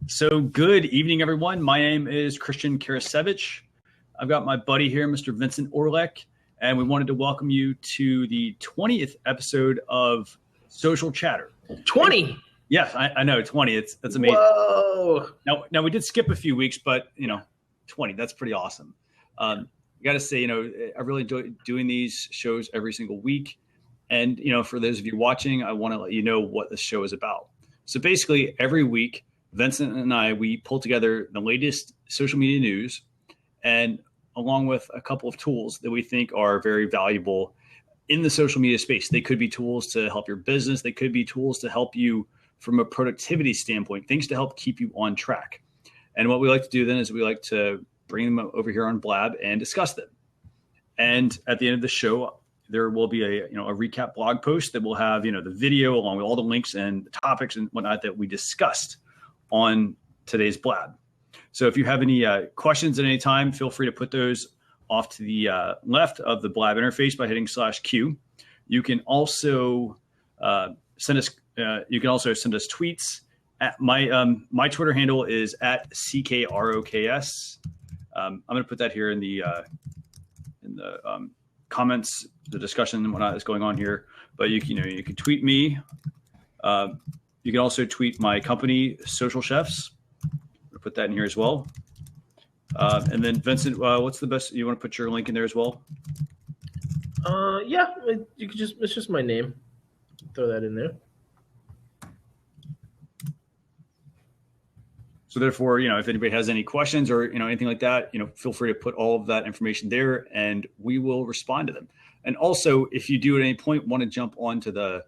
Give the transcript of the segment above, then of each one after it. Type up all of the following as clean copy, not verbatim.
So good evening, everyone. My name is Christian Karasevich. I've got my buddy here, Mr. Vincent Orlek, and we wanted to welcome you to the 20th episode of Social Chatter. 20? Yes, I know, 20. That's amazing. Whoa. Now we did skip a few weeks, but 20, that's pretty awesome. I got to say, I really enjoy doing these shows every single week. And, for those of you watching, I want to let you know what this show is about. So basically every week, Vincent and I, we pull together the latest social media news and along with a couple of tools that we think are very valuable in the social media space. They could be tools to help your business. They could be tools to help you from a productivity standpoint, things to help keep you on track. And what we like to do then is we like to bring them over here on Blab and discuss them. And at the end of the show, there will be a recap blog post that will have, the video along with all the links and the topics and whatnot that we discussed on today's Blab. So if you have any questions at any time, feel free to put those off to the left of the Blab interface by hitting /Q. You can also send us tweets. At my Twitter handle is at CKROKS. I'm going to put that here in the comments, the discussion and whatnot that's going on here. But you can tweet me. You can also tweet my company, Social Chefs. I'll put that in here as well. And then Vincent, what's the best? You want to put your link in there as well? Yeah, you could it's just my name. Throw that in there. So therefore, if anybody has any questions or, anything like that, feel free to put all of that information there and we will respond to them. And also, if you do at any point want to jump onto the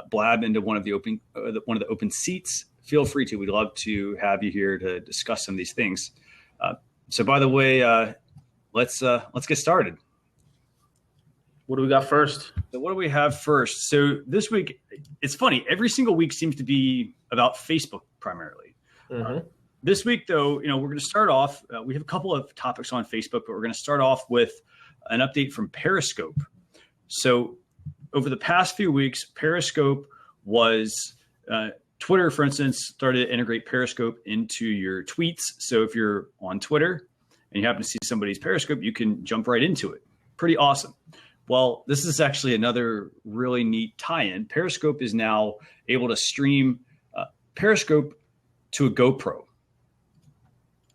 Blab into one of the open seats, feel free to. We'd love to have you here to discuss some of these things. So by the way, let's get started. What do we got first? So what do we have first? So this week, it's funny. Every single week seems to be about Facebook primarily. Mm-hmm. This week, though, we're going to start off. We have a couple of topics on Facebook, but we're going to start off with an update from Periscope. So over the past few weeks, Periscope was Twitter, for instance, started to integrate Periscope into your tweets. So if you're on Twitter and you happen to see somebody's Periscope, you can jump right into it. Pretty awesome. Well, this is actually another really neat tie-in. Periscope is now able to stream Periscope to a GoPro.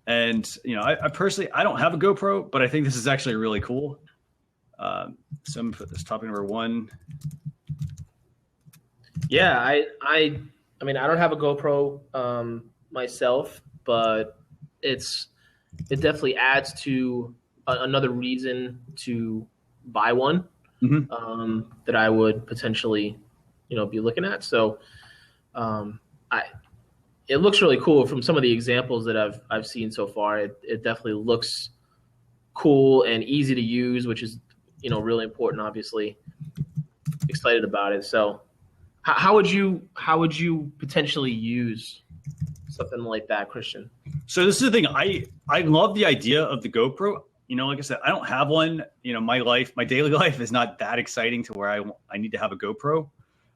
And, I personally, I don't have a GoPro, but I think this is actually really cool. So I'm going to put this topic number 1. Yeah, I mean, I don't have a GoPro myself, but it definitely adds to another reason to buy one that I would potentially, be looking at. So it looks really cool from some of the examples that I've seen so far. It definitely looks cool and easy to use, which is, really important, obviously. Excited about it. So how would you potentially use something like that, Christian? So this is the thing. I love the idea of the GoPro. Like I said, I don't have one. My daily life is not that exciting to where I need to have a GoPro.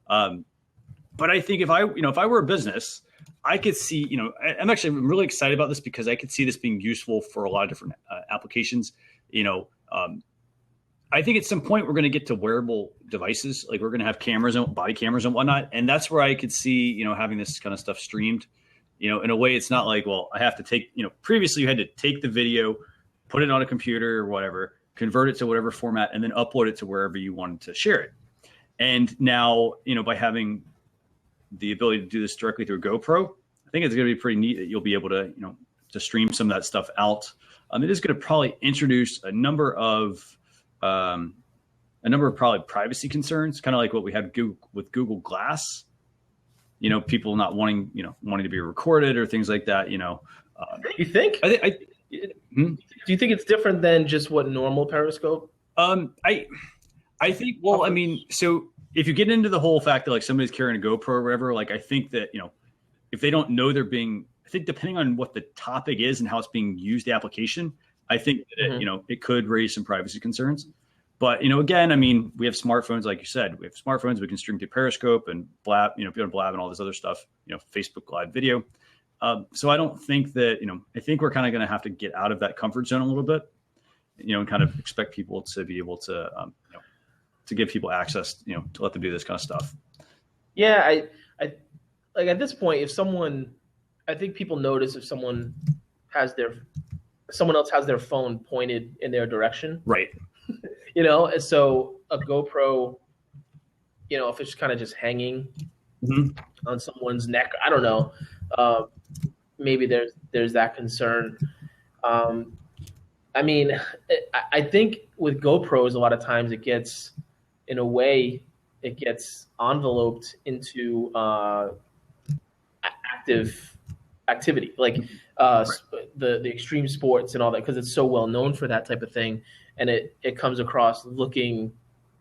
But I think if I were a business, I could see, I'm really excited about this because I could see this being useful for a lot of different applications. I think at some point we're going to get to wearable devices. Like we're going to have cameras and body cameras and whatnot. And that's where I could see, having this kind of stuff streamed, in a way it's not like, well, I have to take, previously you had to take the video, put it on a computer or whatever, convert it to whatever format, and then upload it to wherever you wanted to share it. And now, by having the ability to do this directly through GoPro, I think it's going to be pretty neat that you'll be able to, to stream some of that stuff out. It is going to probably introduce a number of probably privacy concerns, kind of like what we have with Google Glass. People not wanting to be recorded or things like that. You think? Do you think it's different than just what normal Periscope? I think. Well, I mean, so if you get into the whole fact that like somebody's carrying a GoPro or whatever, like I think that if they don't know they're being, I think depending on what the topic is and how it's being used, the application, I think that it could raise some privacy concerns. But again, I mean, we have smartphones, like you said. We have smartphones. We can stream to Periscope and Blab, be on Blab and all this other stuff. Facebook Live video. So I don't think that, I think we're kind of going to have to get out of that comfort zone a little bit, and kind of expect people to be able to, to give people access, to let them do this kind of stuff. Yeah. I like at this point, I think people notice if someone else has their phone pointed in their direction. Right. And so a GoPro, if it's kind of just hanging on someone's neck, I don't know. Maybe there's that concern. I mean, I think with GoPros, a lot of times it gets enveloped into activity, like the extreme sports and all that, because it's so well known for that type of thing, and it comes across looking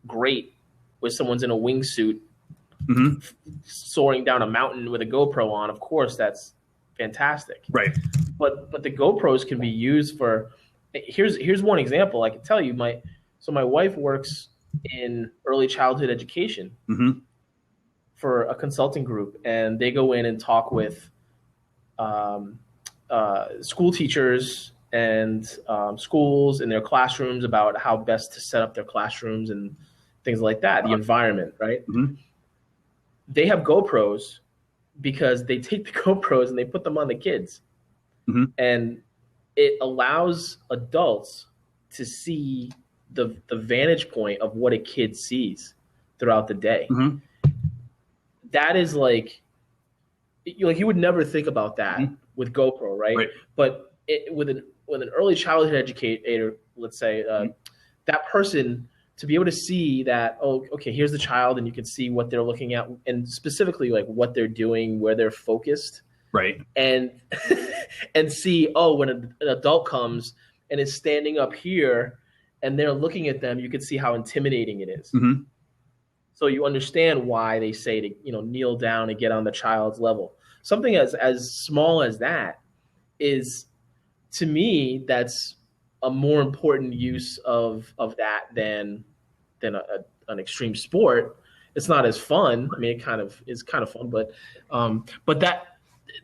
great with someone's in a wingsuit soaring down a mountain with a GoPro on. Of course, that's fantastic. Right. But the GoPros can be used for. Here's one example I can tell you. My wife works in early childhood education for a consulting group, and they go in and talk with school teachers and schools in their classrooms about how best to set up their classrooms and things like that, the environment, right? They have GoPros because they take the GoPros and they put them on the kids. And it allows adults to see the vantage point of what a kid sees throughout the day. That is like you would never think about that with GoPro, right? But with an early childhood educator, let's say, that person to be able to see that, oh, okay, here's the child, and you can see what they're looking at, and specifically like what they're doing, where they're focused, right? And and see, oh, when an adult comes and is standing up here, and they're looking at them, you can see how intimidating it is. So you understand why they say to kneel down and get on the child's level. Something as small as that is, to me, that's a more important use of that than an extreme sport. It's not as fun. I mean, it kind of is kind of fun, but that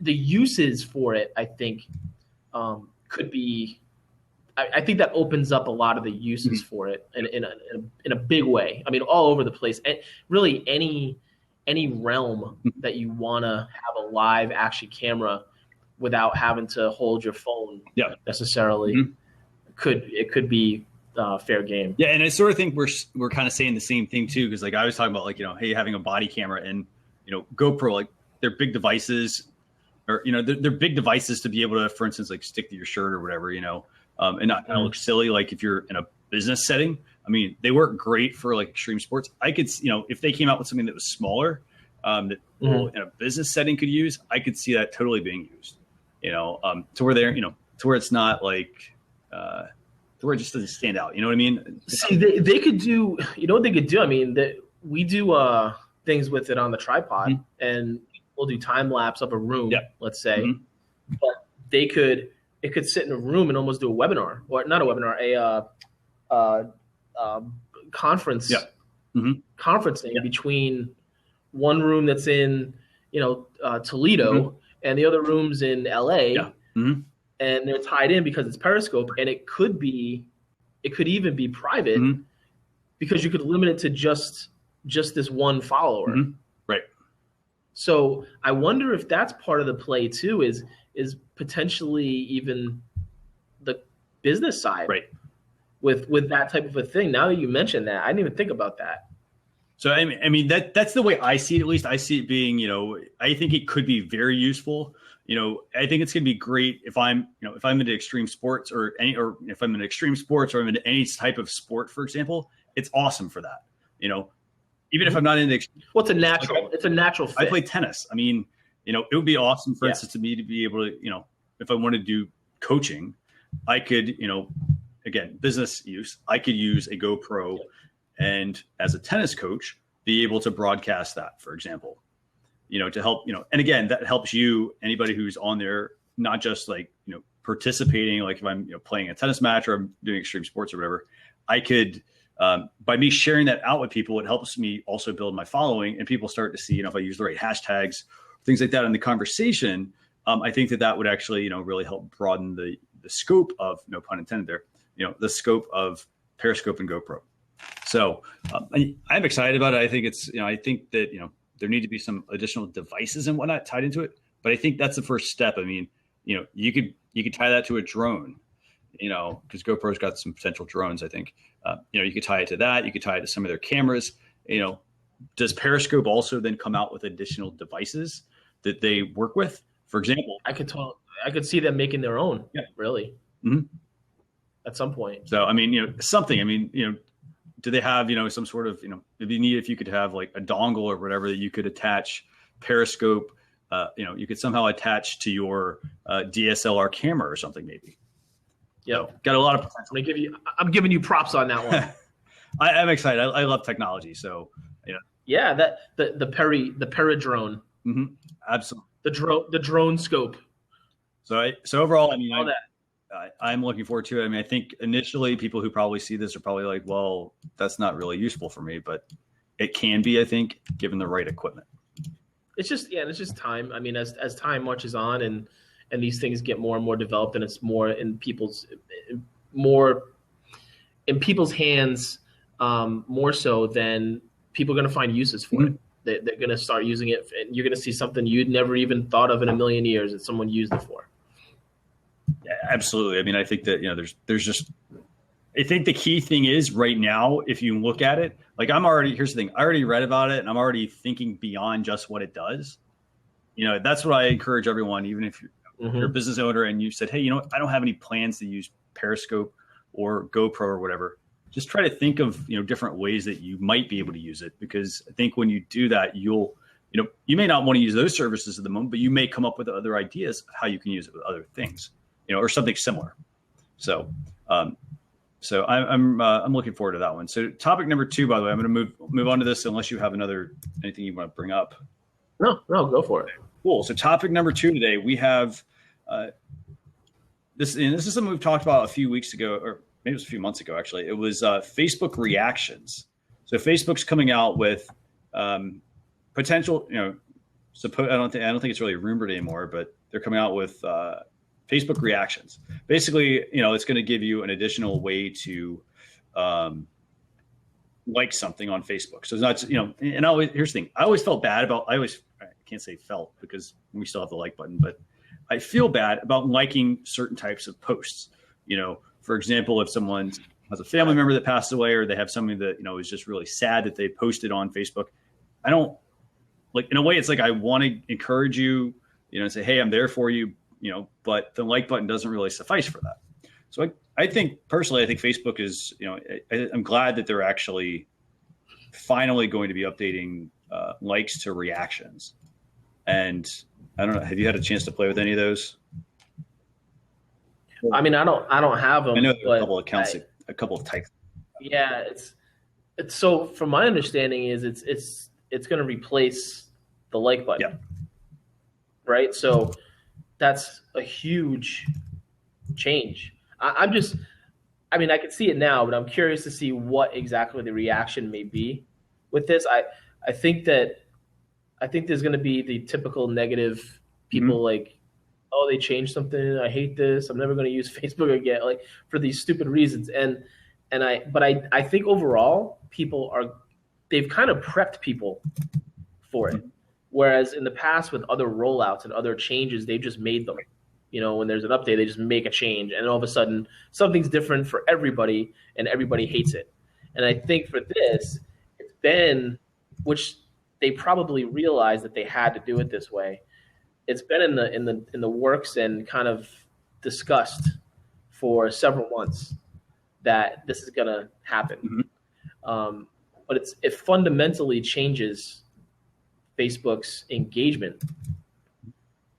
the uses for it, I think, could be. I think that opens up a lot of the uses for it in a big way. I mean, all over the place. And really, any realm that you want to have a live action camera without having to hold your phone necessarily, could be fair game. Yeah, and I sort of think we're kind of saying the same thing too, because like I was talking about, like hey, having a body camera and GoPro, like they're big devices, or they're big devices to be able to, for instance, like stick to your shirt or whatever, and not kind of look silly. Like if you're in a business setting, I mean, they work great for like extreme sports. I could, if they came out with something that was smaller, that people in a business setting could use, I could see that totally being used, to where they're, to where it's not like, to where it just doesn't stand out. You know what I mean? See, they could do, what they could do? I mean, we do things with it on the tripod, and we'll do time lapse of a room, let's say, but it could sit in a room and almost do a webinar, or not a webinar, a conference, conferencing between one room that's in, Toledo and the other room's in LA, and they're tied in because it's Periscope, and it could even be private because you could limit it to just this one follower. Right. So I wonder if that's part of the play too, is potentially even the business side, right? With that type of a thing. Now that you mentioned that, I didn't even think about that. So I mean that's the way I see it. At least I see it being, I think it could be very useful. I think it's going to be great if I'm into extreme sports or if I'm into extreme sports or I'm into any type of sport, for example. It's awesome for that. Even if I'm not into. Well, it's a natural fit. I play tennis. I mean, it would be awesome, for instance, to me to be able to, if I want to do coaching, I could, again, business use, I could use a GoPro and as a tennis coach, be able to broadcast that, for example, to help, and again, that helps anybody who's on there, not just like, participating, like if I'm playing a tennis match or I'm doing extreme sports or whatever, I could, by me sharing that out with people, it helps me also build my following, and people start to see, if I use the right hashtags, things like that in the conversation, I think that would actually, really help broaden the scope of, no pun intended there, the scope of Periscope and GoPro. So I'm excited about it. I think it's, I think that, there need to be some additional devices and whatnot tied into it. But I think that's the first step. I mean, you could tie that to a drone, because GoPro's got some potential drones, I think. You could tie it to that. You could tie it to some of their cameras. Does Periscope also then come out with additional devices that they work with? For example, I could see them making their own. Yeah. Really. Mm-hmm. At some point. So, I mean, something, I mean, do they have, some sort of, if you could have like a dongle or whatever that you could attach Periscope, you could somehow attach to your DSLR camera or something, maybe. Yeah. So, got a lot of potential. I'm giving you props on that one. I'm excited. I love technology. So, yeah, that the Peridrone. Mm-hmm. Absolutely. The drone scope. So overall, I mean, I'm looking forward to it. I mean, I think initially people who probably see this are probably like, well, that's not really useful for me, but it can be, I think, given the right equipment. It's just time. I mean, as time marches on and these things get more and more developed, and it's more in people's hands, more so than people are going to find uses for it. They're going to start using it, and you're going to see something you'd never even thought of in a million years that someone used it for. Yeah, absolutely. I mean, I think that, there's just, I think the key thing is right now, if you look at it, like here's the thing, I already read about it and I'm already thinking beyond just what it does. That's what I encourage everyone, even if you're a business owner and you said, hey, I don't have any plans to use Periscope or GoPro or whatever. Just try to think of, different ways that you might be able to use it, because I think when you do that, you may not want to use those services at the moment, but you may come up with other ideas of how you can use it with other things, or something similar. So, I'm looking forward to that one. So topic number 2, by the way, I'm going to move on to this unless you have anything you want to bring up. No, go for it. Cool. So topic number 2 today, we have this is something we've talked about a few weeks ago, or maybe it was a few months ago, actually. It was Facebook reactions. So Facebook's coming out with potential, I don't think it's really rumored anymore, but they're coming out with Facebook reactions. Basically, it's going to give you an additional way to like something on Facebook. So it's not, and here's the thing. I always felt bad about, I can't say felt because we still have the like button, but I feel bad about liking certain types of posts. For example, if someone has a family member that passed away, or they have something that, is just really sad that they posted on Facebook, I don't, like, in a way, it's like I want to encourage you, and say, hey, I'm there for you, but the like button doesn't really suffice for that. So I think personally, I think Facebook is, I'm glad that they're actually finally going to be updating likes to reactions. And I don't know, have you had a chance to play with any of those? I mean, I don't have them. I know there are a couple of accounts, a couple of types. Yeah, it's so from my understanding is it's going to replace the like button. Yeah. Right. So that's a huge change. I can see it now, but I'm curious to see what exactly the reaction may be with this. I think there's going to be the typical negative people like, oh, they changed something. I hate this. I'm never going to use Facebook again, like for these stupid reasons. But I think overall they've kind of prepped people for it. Whereas in the past with other rollouts and other changes, they've just made them. When there's an update, they just make a change, and all of a sudden something's different for everybody, and everybody hates it. And I think for this, it's been, which they probably realized that they had to do it this way. It's been in the works and kind of discussed for several months that this is going to happen. But it fundamentally changes Facebook's engagement,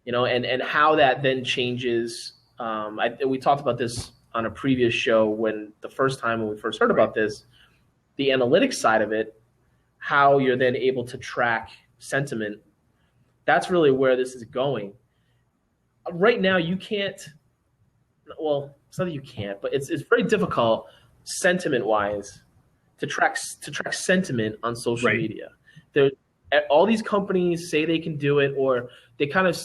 and how that then changes. We talked about this on a previous show when we first heard about this, the analytics side of it, how you're then able to track sentiment. That's really where this is going. Right now, you can't. Well, it's not that you can't, but it's very difficult sentiment-wise to track sentiment on social media. all these companies say they can do it, or they kind of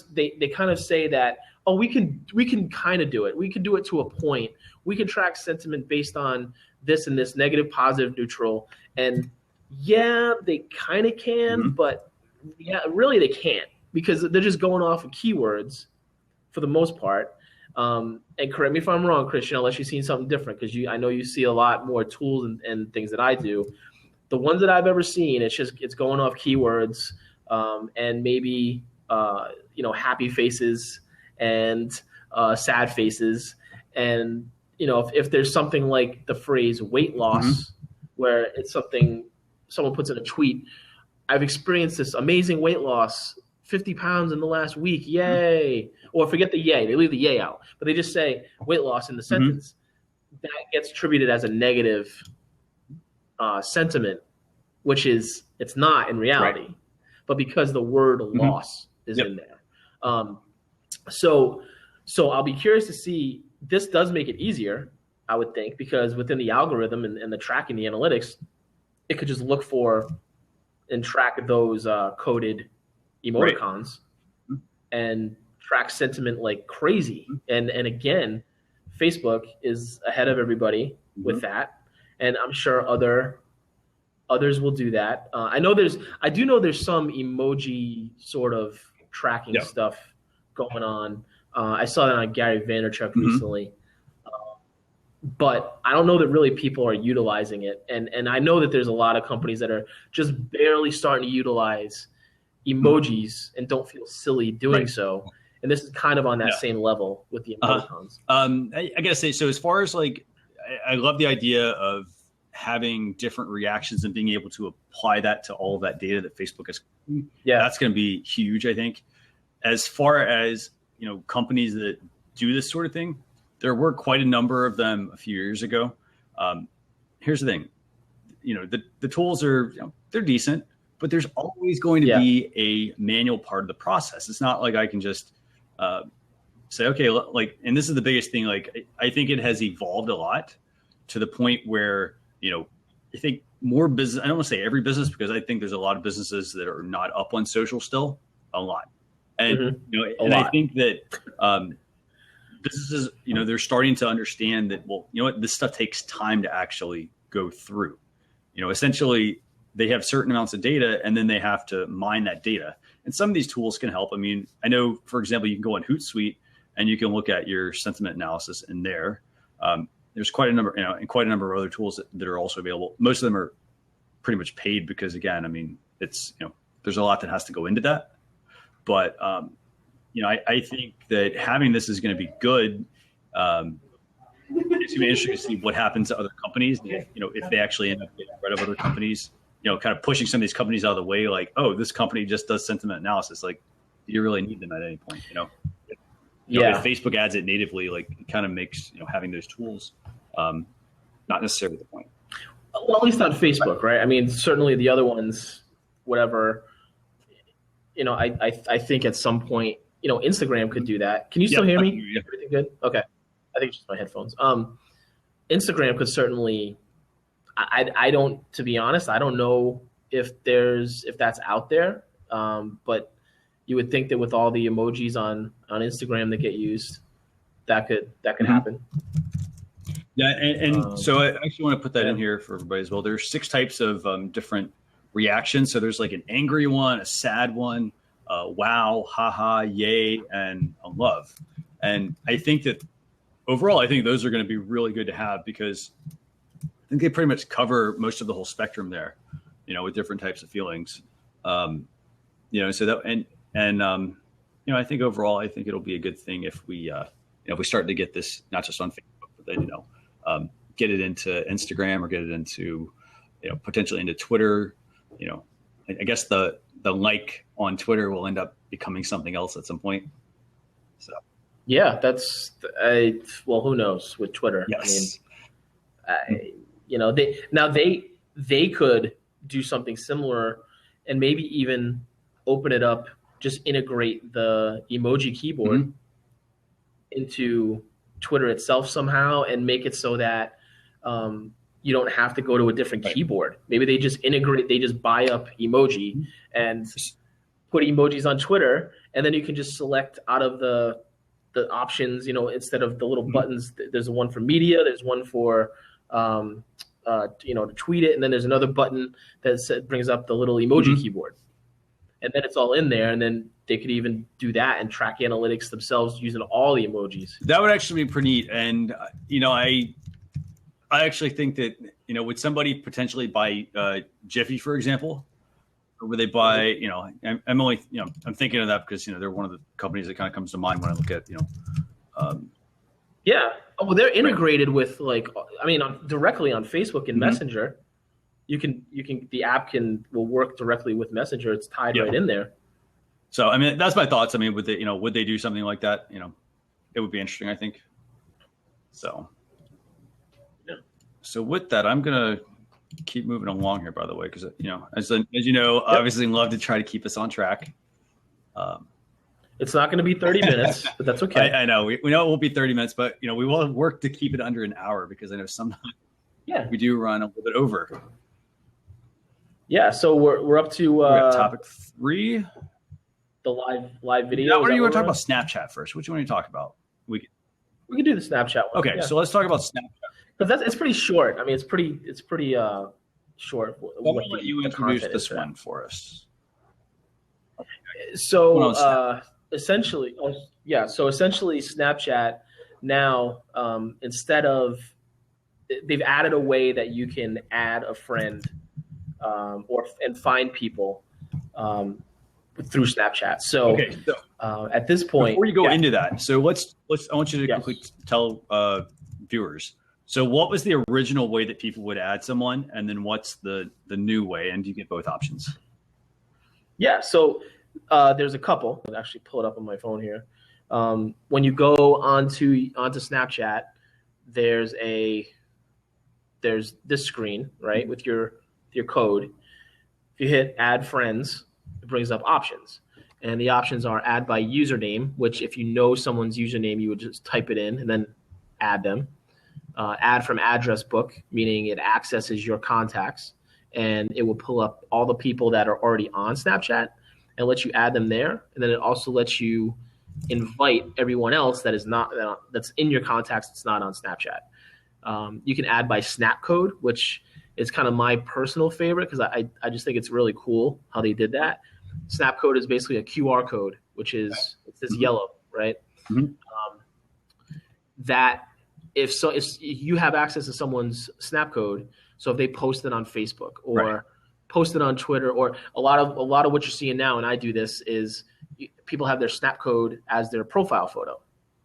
say that, oh, we can kind of do it. We can do it to a point. We can track sentiment based on this and this, negative, positive, neutral. And yeah, they kind of can, but yeah, really they can't, because they're just going off of keywords for the most part. And correct me if I'm wrong, Christian, unless you've seen something different, because I know you see a lot more tools and things that I do. The ones that I've ever seen, it's going off keywords, and maybe happy faces and sad faces, and if there's something like the phrase weight loss, where it's something someone puts in a tweet, I've experienced this amazing weight loss, 50 pounds in the last week, yay! Or forget the yay, they leave the yay out, but they just say weight loss in the sentence. That gets attributed as a negative sentiment, which it's not in reality, right. But because the word loss is in there. So I'll be curious to see. This does make it easier, I would think, because within the algorithm and the tracking, the analytics, it could just look for and track those coded emoticons, right. And track sentiment like crazy. And again, Facebook is ahead of everybody with that. And I'm sure others will do that. I do know there's some emoji sort of tracking stuff going on. I saw that on Gary Vaynerchuk recently. But I don't know that really people are utilizing it. And I know that there's a lot of companies that are just barely starting to utilize emojis and don't feel silly doing so. And this is kind of on that same level with the emoticons. I gotta say, so as far as I love the idea of having different reactions and being able to apply that to all of that data that Facebook is. That's going to be huge, I think. As far as, companies that do this sort of thing, there were quite a number of them a few years ago. Here's the thing, the tools are, they're decent, but there's always going to be a manual part of the process. It's not like I can just say, okay, and this is the biggest thing. I think it has evolved a lot to the point where, I think more business, I don't want to say every business, because I think there's a lot of businesses that are not up on social still, a lot. And, I think that businesses, they're starting to understand that, well, this stuff takes time to actually go through. Essentially they have certain amounts of data and then they have to mine that data. And some of these tools can help. I mean, I know, for example, you can go on Hootsuite and you can look at your sentiment analysis in there. There's quite a number, and quite a number of other tools that are also available. Most of them are pretty much paid because, again, I mean, it's, there's a lot that has to go into that. But, I think that having this is going to be good. It's going to be interesting to see what happens to other companies. If they actually end up getting rid of other companies, kind of pushing some of these companies out of the way, like, oh, this company just does sentiment analysis. Like, do you really need them at any point? If Facebook adds it natively, it kind of makes, having those tools not necessarily the point. Well, at least on Facebook, right? I mean, certainly the other ones, whatever, I think at some point, Instagram could do that. Can you still hear me? Everything good? Okay. I think it's just my headphones. Instagram could certainly, I don't, to be honest, I don't know if that's out there. But you would think that with all the emojis on Instagram that get used, that could happen. Yeah, and so I actually want to put that in here for everybody as well. There's 6 types of different reactions. So there's an angry one, a sad one, wow, haha, yay, and a love. And I think that overall, I think those are going to be really good to have, because I think they pretty much cover most of the whole spectrum there, with different types of feelings. So that I think overall, I think it'll be a good thing if we start to get this not just on Facebook, but then get it into Instagram or get it into potentially into Twitter. I guess the like on Twitter will end up becoming something else at some point. So yeah, that's well, who knows with Twitter? Yes. I mean, they could do something similar and maybe even open it up, just integrate the emoji keyboard into Twitter itself somehow and make it so that you don't have to go to a different Right. keyboard. Maybe they just buy up emoji and put emojis on Twitter, and then you can just select out of the options, instead of the little buttons. There's one for media, there's one for to tweet it, and then there's another button that brings up the little emoji keyboard, and then it's all in there. And then they could even do that and track analytics themselves using all the emojis. That would actually be pretty neat. And I actually think that would somebody potentially buy Jiffy, for example, or would they buy? I'm only I'm thinking of that because they're one of the companies that kind of comes to mind when I look at Yeah. Oh, well, they're integrated with directly on Facebook and Messenger. You can the app will work directly with Messenger. It's tied right in there. So I mean, that's my thoughts. I mean, would they do something like that? It would be interesting, I think. So. Yeah. So with that, I'm gonna keep moving along here. By the way, because as you know, obviously love to try to keep us on track. It's not going to be 30 minutes, but that's okay. I know. We know it won't be 30 minutes, but we will work to keep it under an hour because I know sometimes we do run a little bit over. Yeah, so we're up to topic 3. The live video. Now, what are you going to talk about? Snapchat first. Which one are you talking about? We can do the Snapchat one. Okay, so let's talk about Snapchat. But it's pretty short. I mean, it's pretty short. I'll let you introduce this one for us. So essentially Snapchat now, instead of, they've added a way that you can add a friend and find people through Snapchat. So, at this point, before you go into that, so let's I want you to quickly tell viewers. So what was the original way that people would add someone, and then what's the new way, and do you get both options? Yeah, so there's a couple. I'll actually pull it up on my phone here. When you go onto Snapchat, there's this screen, right, with your code. If you hit add friends, it brings up options. And the options are add by username, which if you know someone's username, you would just type it in and then add them. Add from address book, meaning it accesses your contacts and it will pull up all the people that are already on Snapchat and let you add them there. And then it also lets you invite everyone else that's in your contacts that's not on Snapchat. You can add by snap code, which is kind of my personal favorite because I just think it's really cool how they did that. Snap code is basically a QR code, which is it's this yellow, right? Mm-hmm. That if you have access to someone's snap code, so if they post it on Facebook or post it on Twitter, or a lot of what you're seeing now, and I do this, is people have their snap code as their profile photo.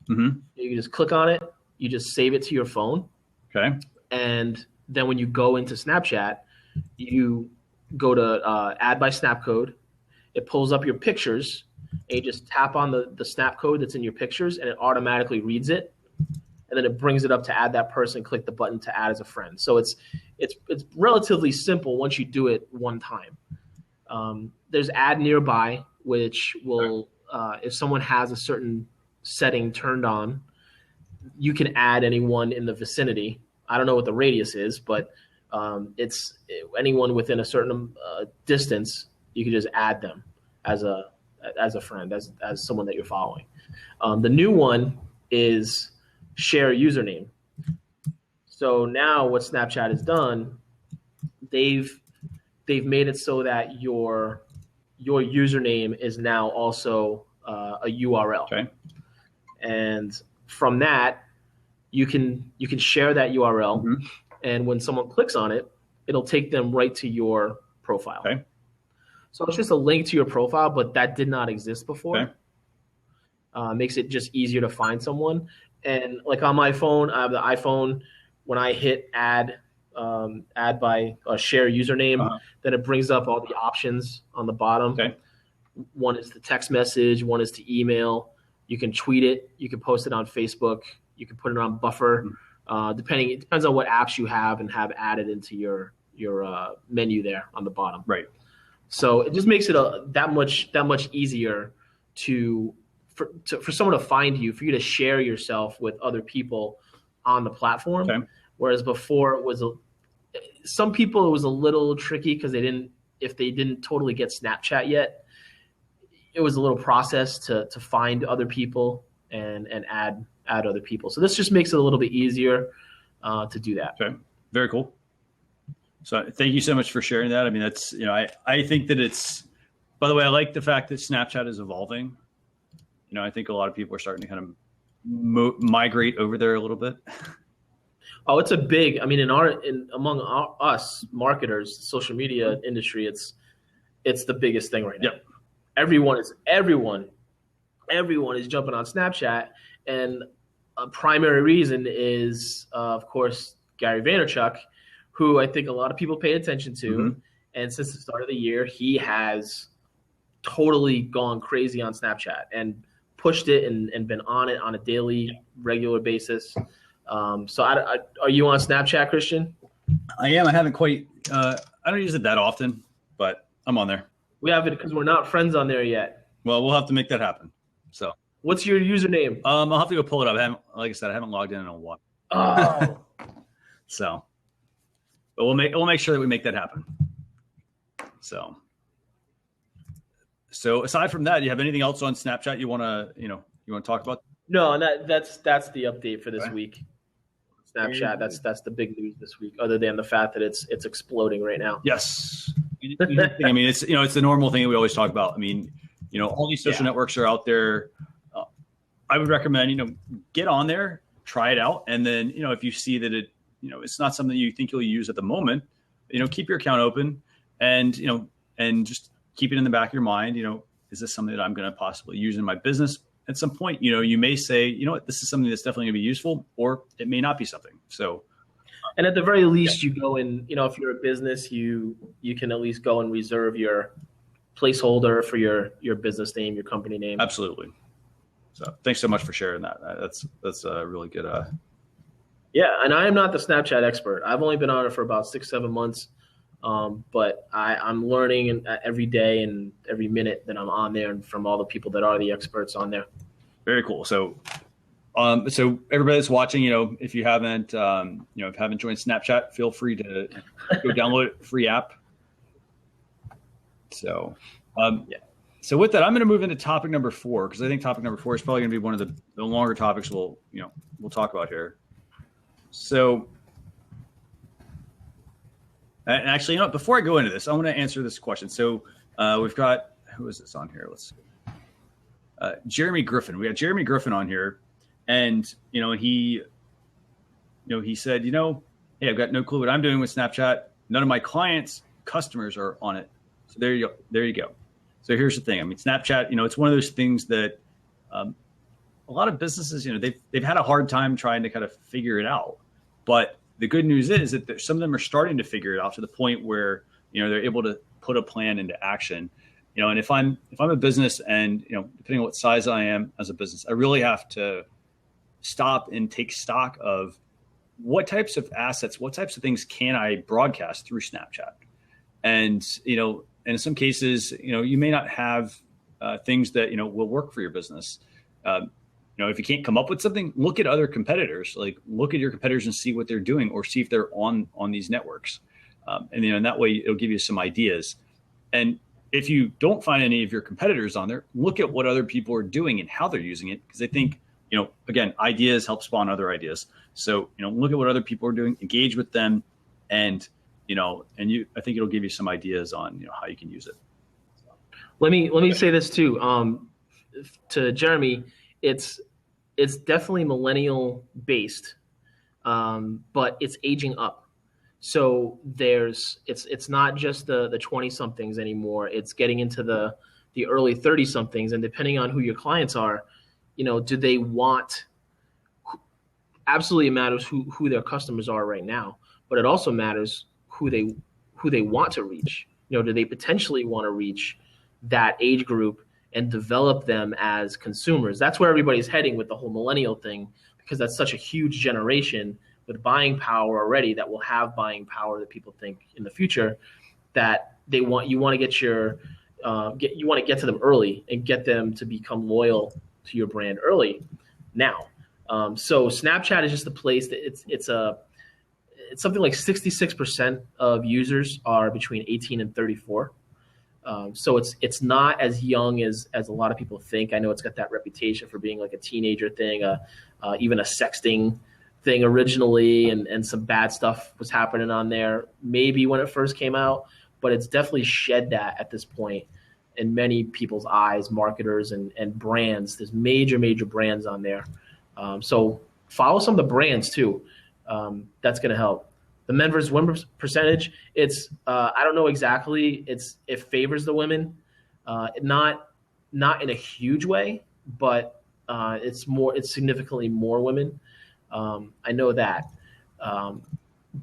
Mm-hmm. You can just click on it, you just save it to your phone. Okay. And then when you go into Snapchat, you go to add by snap code. It pulls up your pictures, and you just tap on the snap code that's in your pictures, and it automatically reads it. And then it brings it up to add that person, click the button to add as a friend. So it's relatively simple once you do it one time. There's add nearby, which will, if someone has a certain setting turned on, you can add anyone in the vicinity. I don't know what the radius is, but it's anyone within a certain distance. You can just add them as a friend, as someone that you're following. The new one is share username. So now what Snapchat has done, they've made it so that your username is now also a URL. Okay. And from that, you can share that URL, mm-hmm. and when someone clicks on it, it'll take them right to your profile. Okay. So it's just a link to your profile, but that did not exist before. Okay. Makes it just easier to find someone. And like on my phone, I have the iPhone. When I hit add by share username, then it brings up all the options on the bottom. Okay. One is the text message. One is to email. You can tweet it. You can post it on Facebook. You can put it on Buffer. It depends on what apps you have and have added into your menu there on the bottom. Right. So it just makes it that much easier for someone to find you, for you to share yourself with other people on the platform. Okay. Whereas before it was some people, it was a little tricky because if they didn't totally get Snapchat yet, it was a little process to find other people and add other people. So this just makes it a little bit easier to do that. Okay, very cool. So thank you so much for sharing that. I mean, that's, I think that it's, by the way, I like the fact that Snapchat is evolving. I think a lot of people are starting to kind of migrate over there a little bit. Oh, it's a big, I mean, among us marketers, social media industry, it's the biggest thing right now. Yep. Everyone is jumping on Snapchat, and a primary reason is, of course, Gary Vaynerchuk, who I think a lot of people pay attention to. Mm-hmm. And since the start of the year, he has totally gone crazy on Snapchat and pushed it and been on it on a daily, regular basis. So are you on Snapchat, Christian? I am. I haven't quite, I don't use it that often, but I'm on there. We have it because we're not friends on there yet. Well, we'll have to make that happen. So what's your username? I'll have to go pull it up. Like I said, I haven't logged in a while. Oh. So, but we'll make sure that we make that happen. So aside from that, do you have anything else on Snapchat you want to talk about? No, that's the update for this week. Snapchat, that's the big news this week, other than the fact that it's exploding right now. Yes. I mean, it's the normal thing that we always talk about. I mean, all these social networks are out there. I would recommend, get on there, try it out. And then, if you see that it's not something you think you'll use at the moment, keep your account open and just keep it in the back of your mind. Is this something that I'm going to possibly use in my business? At some point, you may say, what, this is something that's definitely going to be useful, or it may not be something. So, and at the very least, you go and, if you're a business, you can at least go and reserve your placeholder for your business name, your company name. Absolutely. So thanks so much for sharing that. That's a really good. Yeah. And I am not the Snapchat expert. I've only been on it for about 6-7 months. But I'm learning every day and every minute that I'm on there, and from all the people that are the experts on there. Very cool. So everybody that's watching, if you haven't joined Snapchat, feel free to go download a free app. So, So with that, I'm going to move into topic number 4, because I think topic number 4 is probably going to be one of the longer topics we'll talk about here. So. And actually, before I go into this, I want to answer this question. So we've got, who is this on here? Let's see. Jeremy Griffin. We got Jeremy Griffin on here, and he said, hey, I've got no clue what I'm doing with Snapchat. None of my customers are on it. So there you go. So here's the thing. I mean, Snapchat, it's one of those things that a lot of businesses, they've had a hard time trying to kind of figure it out, but the good news is that some of them are starting to figure it out to the point where, they're able to put a plan into action. And if I'm a business and, depending on what size I am as a business, I really have to stop and take stock of what types of assets, what types of things can I broadcast through Snapchat? And, in some cases, you may not have things that, will work for your business. If you can't come up with something, look at other competitors, like look at your competitors and see what they're doing, or see if they're on these networks. And in that way, it'll give you some ideas. And if you don't find any of your competitors on there, look at what other people are doing and how they're using it. Because I think, again, ideas help spawn other ideas. So, look at what other people are doing, engage with them, and, I think it'll give you some ideas on, how you can use it. Let me say this too, to Jeremy. It's definitely millennial based, but it's aging up. So it's not just the 20 somethings anymore. It's getting into the early 30 somethings, and depending on who your clients are, do they want? Absolutely, it matters who their customers are right now, but it also matters who they want to reach. Do they potentially want to reach that age group and develop them as consumers? That's where everybody's heading with the whole millennial thing, because that's such a huge generation with buying power already that will have buying power that people think in the future, that you want to get to them early and get them to become loyal to your brand early now. So Snapchat is just a place that it's something like 66% of users are between 18 and 34. So it's not as young as a lot of people think. I know it's got that reputation for being like a teenager thing, even a sexting thing originally, and some bad stuff was happening on there maybe when it first came out, but it's definitely shed that at this point in many people's eyes, marketers and brands. There's major brands on there. So follow some of the brands too. That's going to help. The men versus women percentage, it's I don't know exactly. It favors the women, not in a huge way, but it's significantly more women. I know that,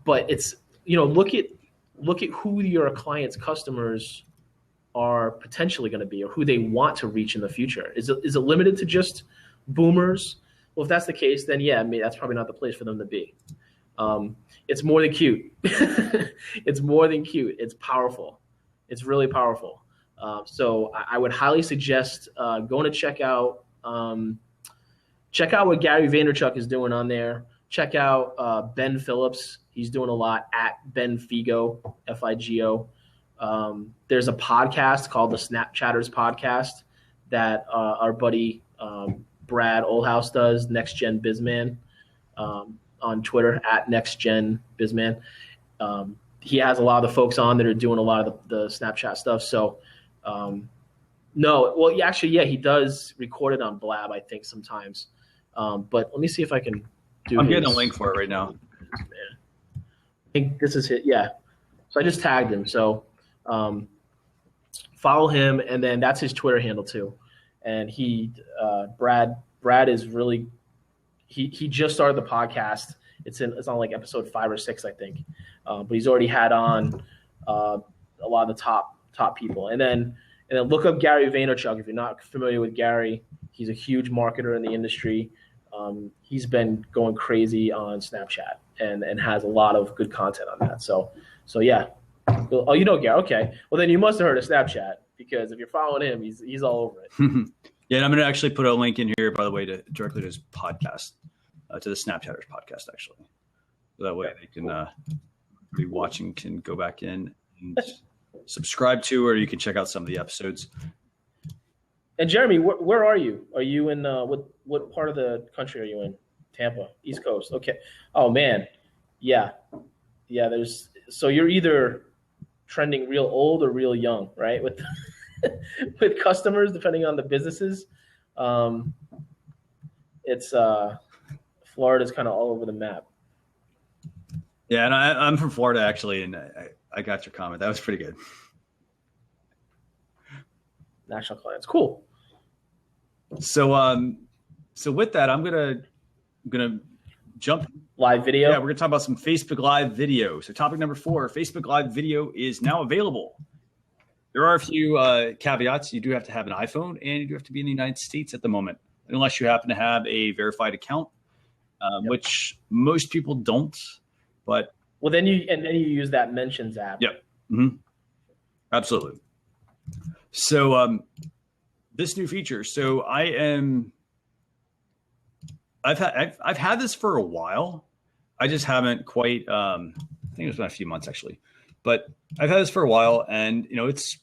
but it's look at who your clients' customers are potentially going to be, or who they want to reach in the future. Is it limited to just boomers? Well, if that's the case, then yeah, I mean, that's probably not the place for them to be. It's more than cute. It's more than cute. It's powerful. It's really powerful. So I would highly suggest going to check out what Gary Vaynerchuk is doing on there. Check out Ben Phillips. He's doing a lot at Ben Figo, Figo. There's a podcast called the Snapchatters podcast that our buddy Brad Oldhouse does, Next Gen Bizman, on Twitter at Next Gen Bizman. He has a lot of the folks on that are doing a lot of the Snapchat stuff. So, he does record it on Blab, I think, sometimes. But let me see if I can do. I'm getting a link for it right now. I think this is it. Yeah. So I just tagged him. So follow him, and then that's his Twitter handle too. And Brad is really, he just started the podcast. It's on like episode 5 or 6, I think. But he's already had on a lot of the top people. And then look up Gary Vaynerchuk. If you're not familiar with Gary, he's a huge marketer in the industry. He's been going crazy on Snapchat and has a lot of good content on that. So yeah. Oh, you know Gary. Okay. Well, then you must have heard of Snapchat, because if you're following him, he's all over it. Yeah, and I'm going to actually put a link in here, by the way, directly to his podcast, to the Snapchatters podcast, actually. So that way they can be watching, can go back in and subscribe to, or you can check out some of the episodes. And Jeremy, where are you? Are you in what part of the country are you in? Tampa, East Coast. Okay. Oh man, yeah. So you're either trending real old or real young, right? With customers, depending on the businesses. It's Florida's kind of all over the map. Yeah, and I'm from Florida actually, and I got your comment. That was pretty good. National clients, cool. So with that, I'm gonna jump live video. Yeah, we're gonna talk about some Facebook Live video. So topic number 4, Facebook Live video is now available. There are a few caveats. You do have to have an iPhone, and you do have to be in the United States at the moment, unless you happen to have a verified account, which most people don't. But then you use that Mentions app. Yep. Mm-hmm. Absolutely. So this new feature. So I've had this for a while. I just haven't quite. I think it's been a few months actually, but I've had this for a while, and it's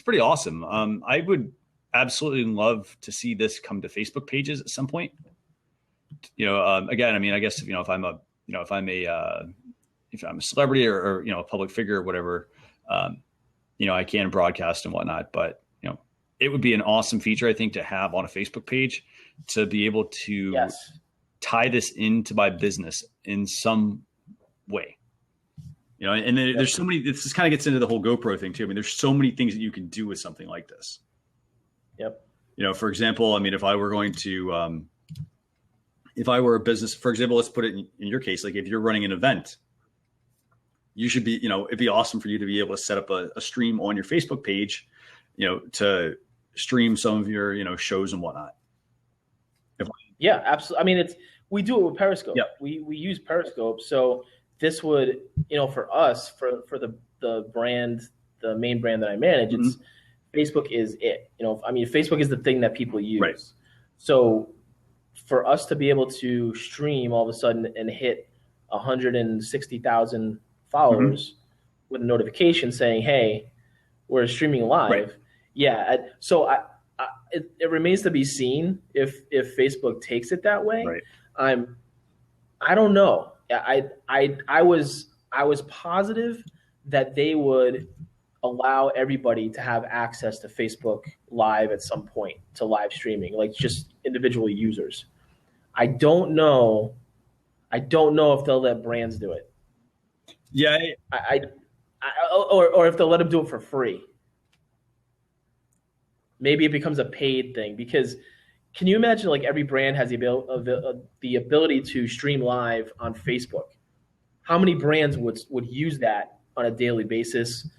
pretty awesome. I would absolutely love to see this come to Facebook pages at some point. Again, I mean, I guess if I'm a celebrity or a public figure or whatever, I can broadcast and whatnot. But it would be an awesome feature, I think, to have on a Facebook page, to be able to tie this into my business in some way. And then there's so many. This kind of gets into the whole GoPro thing too. I mean, there's so many things that you can do with something like this. Yep. For example, I mean, if I were going to, if I were a business, for example, let's put it in your case, like if you're running an event, you should be, it'd be awesome for you to be able to set up a stream on your Facebook page, to stream some of your, shows and whatnot. Yeah, absolutely. I mean, we do it with Periscope. Yep. We use Periscope. So this would, for us, for the brand, the main brand that I manage, it's Facebook is it. Facebook is the thing that people use. Right. So for us to be able to stream all of a sudden and hit 160,000 followers with a notification saying, "Hey, we're streaming live." Right. Yeah. So it remains to be seen if Facebook takes it that way. Right. I don't know. I was positive that they would allow everybody to have access to Facebook Live at some point, to live streaming, like just individual users. I don't know if they'll let brands do it. Yeah. Or if they'll let them do it for free. Maybe it becomes a paid thing, because can you imagine, like, every brand has the ability to stream live on Facebook? How many brands would use that on a daily basis?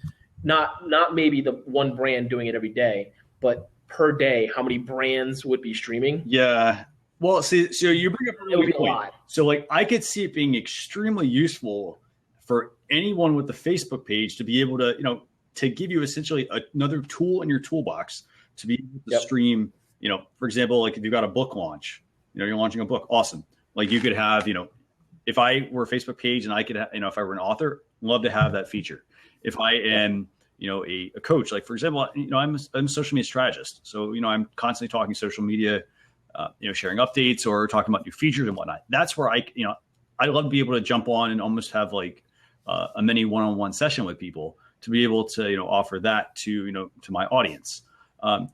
Not maybe the one brand doing it every day, but per day, how many brands would be streaming? Yeah. Well, see, so you bring up a really good point. A lot. So, like, I could see it being extremely useful for anyone with the Facebook page to be able to, to give you essentially another tool in your toolbox to be able to stream. For example, like if you've got a book launch, you're launching a book, awesome. Like you could have, if I were a Facebook page and I could, if I were an author, love to have that feature. If I am, a coach, like for example, I'm a social media strategist. So, I'm constantly talking social media, sharing updates or talking about new features and whatnot. That's where I love to be able to jump on and almost have like a mini one-on-one session with people to be able to, offer that to, to my audience.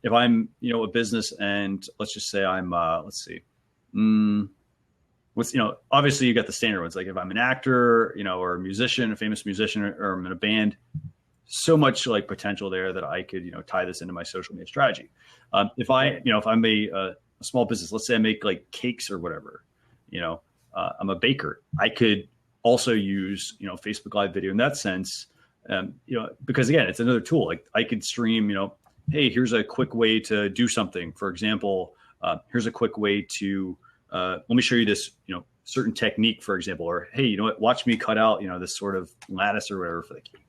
If I'm, a business and let's just say I'm, obviously you got the standard ones. Like if I'm an actor, or a musician, a famous musician, or I'm in a band, so much like potential there that I could, tie this into my social media strategy. If I'm a small business, let's say I make like cakes or whatever, I'm a baker, I could also use, Facebook Live video in that sense. Because again, it's another tool. Like I could stream, hey, here's a quick way to do something. For example, here's a quick way to, let me show you this, certain technique, for example, or, hey, watch me cut out, this sort of lattice or whatever for the cake.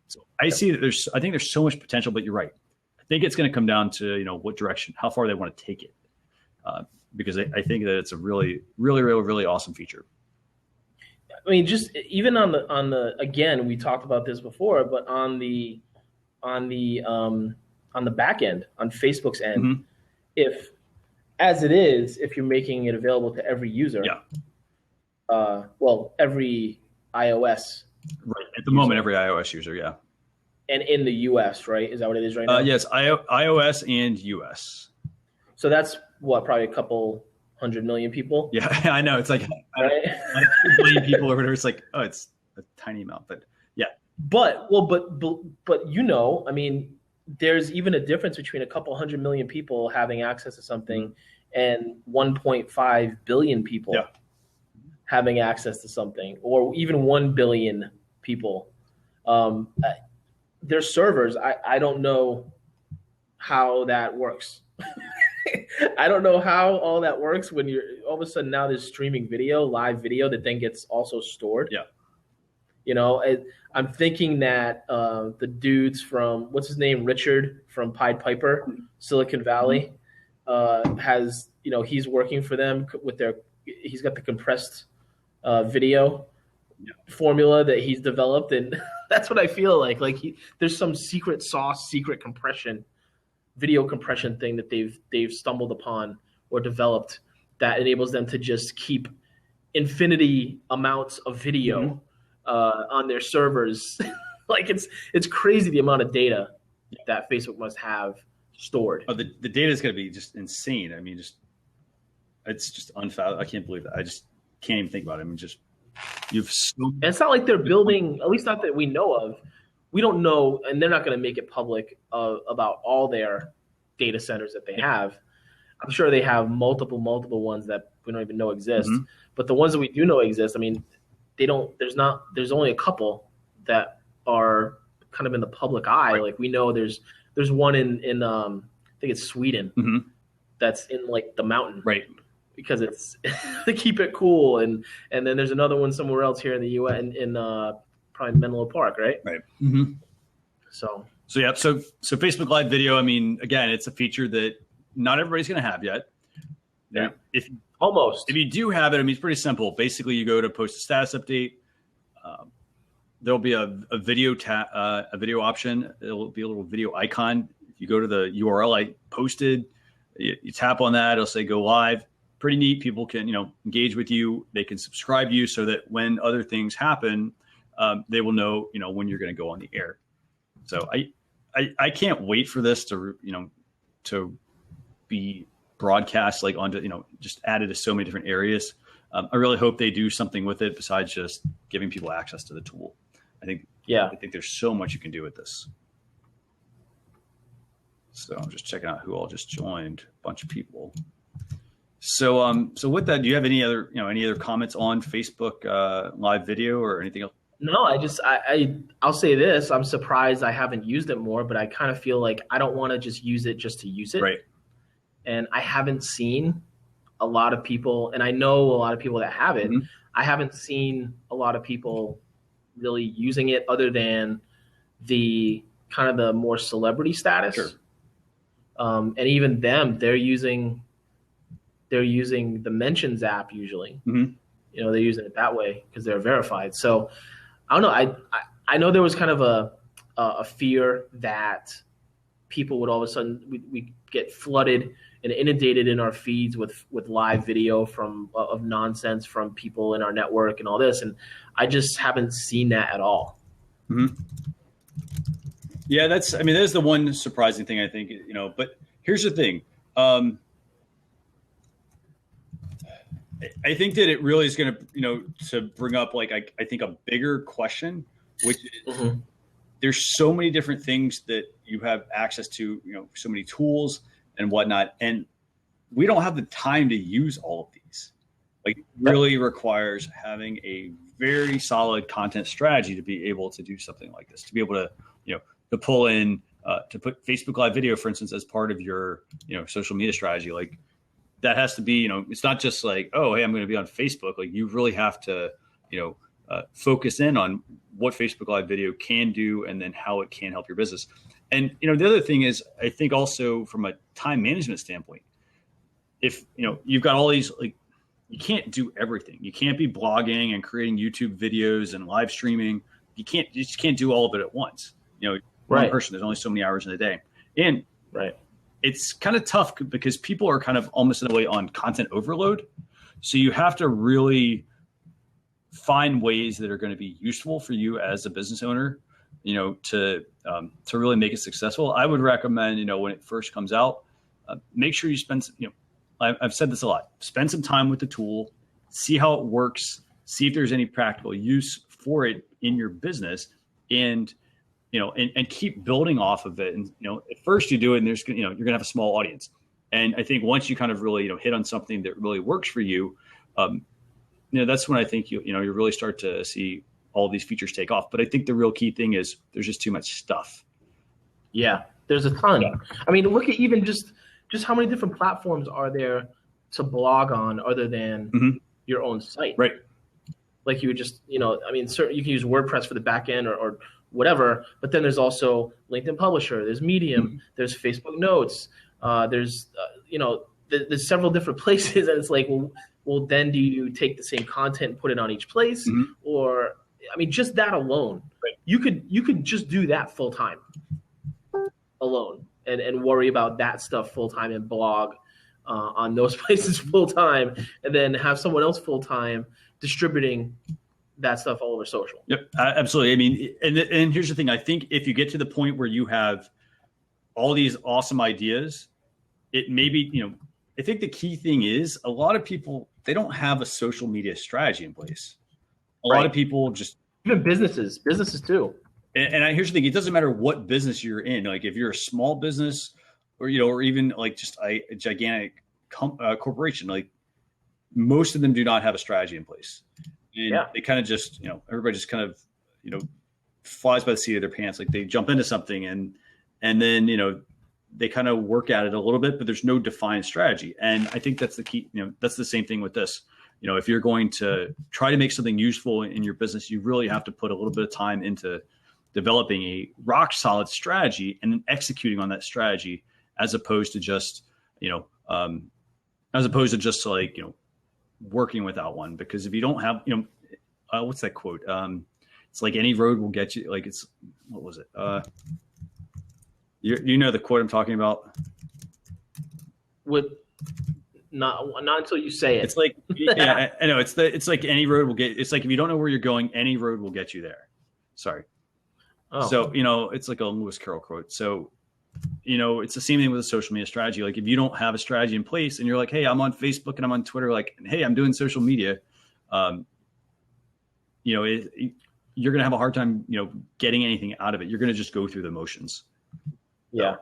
So I see that I think there's so much potential, but you're right. I think it's going to come down to, what direction, how far they want to take it. Because I think that it's a really, really, really, really awesome feature. I mean, just even on the again, we talked about this before, but on the back end, on Facebook's end, if you're making it available to every user, every iOS, right at the moment, every iOS user, and in the US, right? Is that what it is right now? Yes, iOS and US. So that's probably a couple 100 million people. Yeah, I know. It's like right? 1 billion people or whatever. It's like, oh, it's a tiny amount, but yeah. But I mean, there's even a difference between a couple 100 million people having access to something and 1.5 billion people having access to something, or even 1 billion people. Their servers, I don't know how that works. I don't know how all that works when you're all of a sudden now there's streaming video, live video that then gets also stored. Yeah. I'm thinking that the dudes from, what's his name, Richard from Pied Piper, Silicon Valley, has, he's working for them with he's got the compressed video formula that he's developed. And that's what I feel like there's some secret sauce, secret video compression thing that they've stumbled upon or developed that enables them to just keep infinity amounts of video on their servers. It's crazy the amount of data that Facebook must have stored. Oh, the data is going to be just insane. I mean, it's just unfathomable. I can't believe that. I just can't even think about it. I mean, and it's not like they're building, at least not that we know of. We don't know, and they're not going to make it public about all their data centers that they have. I'm sure they have multiple ones that we don't even know exist. But the ones that we do know exist, I mean, there's only a couple that are kind of in the public eye. Right. Like we know there's one in I think it's Sweden that's in like the mountain. Right. Because it's they keep it cool, and then there's another one somewhere else here in the U.S. in probably Menlo Park, right? Right. So yeah. So Facebook Live video. I mean, again, it's a feature that not everybody's going to have yet. Yeah. If Almost. If you do have it, I mean, it's pretty simple. Basically, you go to post a status update. There'll be a video a video option. It'll be a little video icon. If you go to the URL I posted, you tap on that. It'll say go live. Pretty neat. People can engage with you. They can subscribe to you so that when other things happen, they will know when you're going to go on the air. So I can't wait for this to be broadcast like onto just added to so many different areas. I really hope they do something with it besides just giving people access to the tool. I think there's so much you can do with this. So I'm just checking out who all just joined. A bunch of people. So with that, do you have any other comments on Facebook live video or anything else? No, I'll say this. I'm surprised I haven't used it more, but I kind of feel like I don't want to just use it just to use it. Right. And I haven't seen a lot of people, and I know a lot of people that have it. Mm-hmm. I haven't seen a lot of people really using it other than the kind of the more celebrity status. Sure. And even them, they're using the Mentions app usually. Mm-hmm. They're using it that way because they're verified. So I don't know. I know there was kind of a fear that people would all of a sudden we get flooded and inundated in our feeds with live video of nonsense from people in our network and all this, and I just haven't seen that at all. Mm-hmm. Yeah, that's the one surprising thing I think. But here's the thing. I think that it really is going to to bring up I think a bigger question, which is mm-hmm. there's so many different things that you have access to, so many tools and whatnot. And we don't have the time to use all of these. It really requires having a very solid content strategy to be able to do something like this, to be able to, to pull in, to put Facebook Live video, for instance, as part of your, social media strategy. That has to be, it's not just oh, hey, I'm going to be on Facebook. You really have to, focus in on what Facebook Live video can do and then how it can help your business. And, the other thing is, I think also from a time management standpoint, if, you've got all these, you can't do everything. You can't be blogging and creating YouTube videos and live streaming. You just can't do all of it at once. One person, there's only so many hours in a day. And it's kind of tough because people are kind of almost in a way on content overload. So you have to really find ways that are going to be useful for you as a business owner, to really make it successful. I would recommend, when it first comes out, make sure you spend, I've said this a lot, spend some time with the tool, see how it works, see if there's any practical use for it in your business, and keep building off of it. And, at first you do it and there's, you're going to have a small audience. And I think once you kind of really, hit on something that really works for you, that's when I think you really start to see all these features take off. But I think the real key thing is there's just too much stuff. Yeah, there's a ton. Yeah. I mean, look at even just how many different platforms are there to blog on other than mm-hmm. your own site. Right. You would just, certainly you can use WordPress for the back end or whatever, but then there's also LinkedIn Publisher, there's Medium, mm-hmm. there's Facebook Notes, there's several different places, and it's well, then do you take the same content and put it on each place? Mm-hmm. Or, just that alone, right. you could just do that full time alone and worry about that stuff full time and blog on those places full time, and then have someone else full time distributing that stuff all over social. Yep, absolutely. And here's the thing. I think if you get to the point where you have all these awesome ideas, it may be, I think the key thing is a lot of people, they don't have a social media strategy in place. A lot of people just... Even businesses too. And here's the thing. It doesn't matter what business you're in. If you're a small business or even just a gigantic corporation, most of them do not have a strategy in place. And they kind of just, everybody just kind of, flies by the seat of their pants. They jump into something and then, they kind of work at it a little bit, but there's no defined strategy. And I think that's the key. That's the same thing with this. If you're going to try to make something useful in your business, you really have to put a little bit of time into developing a rock solid strategy and then executing on that strategy, as opposed to just, as opposed to just like, working without one. Because if you don't have, what's that quote? It's like any road will get you. Like what was it? You know the quote I'm talking about? Not until you say it. It's like, yeah, I know. It's like any road will get. It's like if you don't know where you're going, any road will get you there. Sorry. Oh. So it's like a Lewis Carroll quote. So it's the same thing with a social media strategy. Like if you don't have a strategy in place, and you're like, hey, I'm on Facebook and I'm on Twitter. Like, hey, I'm doing social media. You're gonna have a hard time, getting anything out of it. You're gonna just go through the motions. Yeah.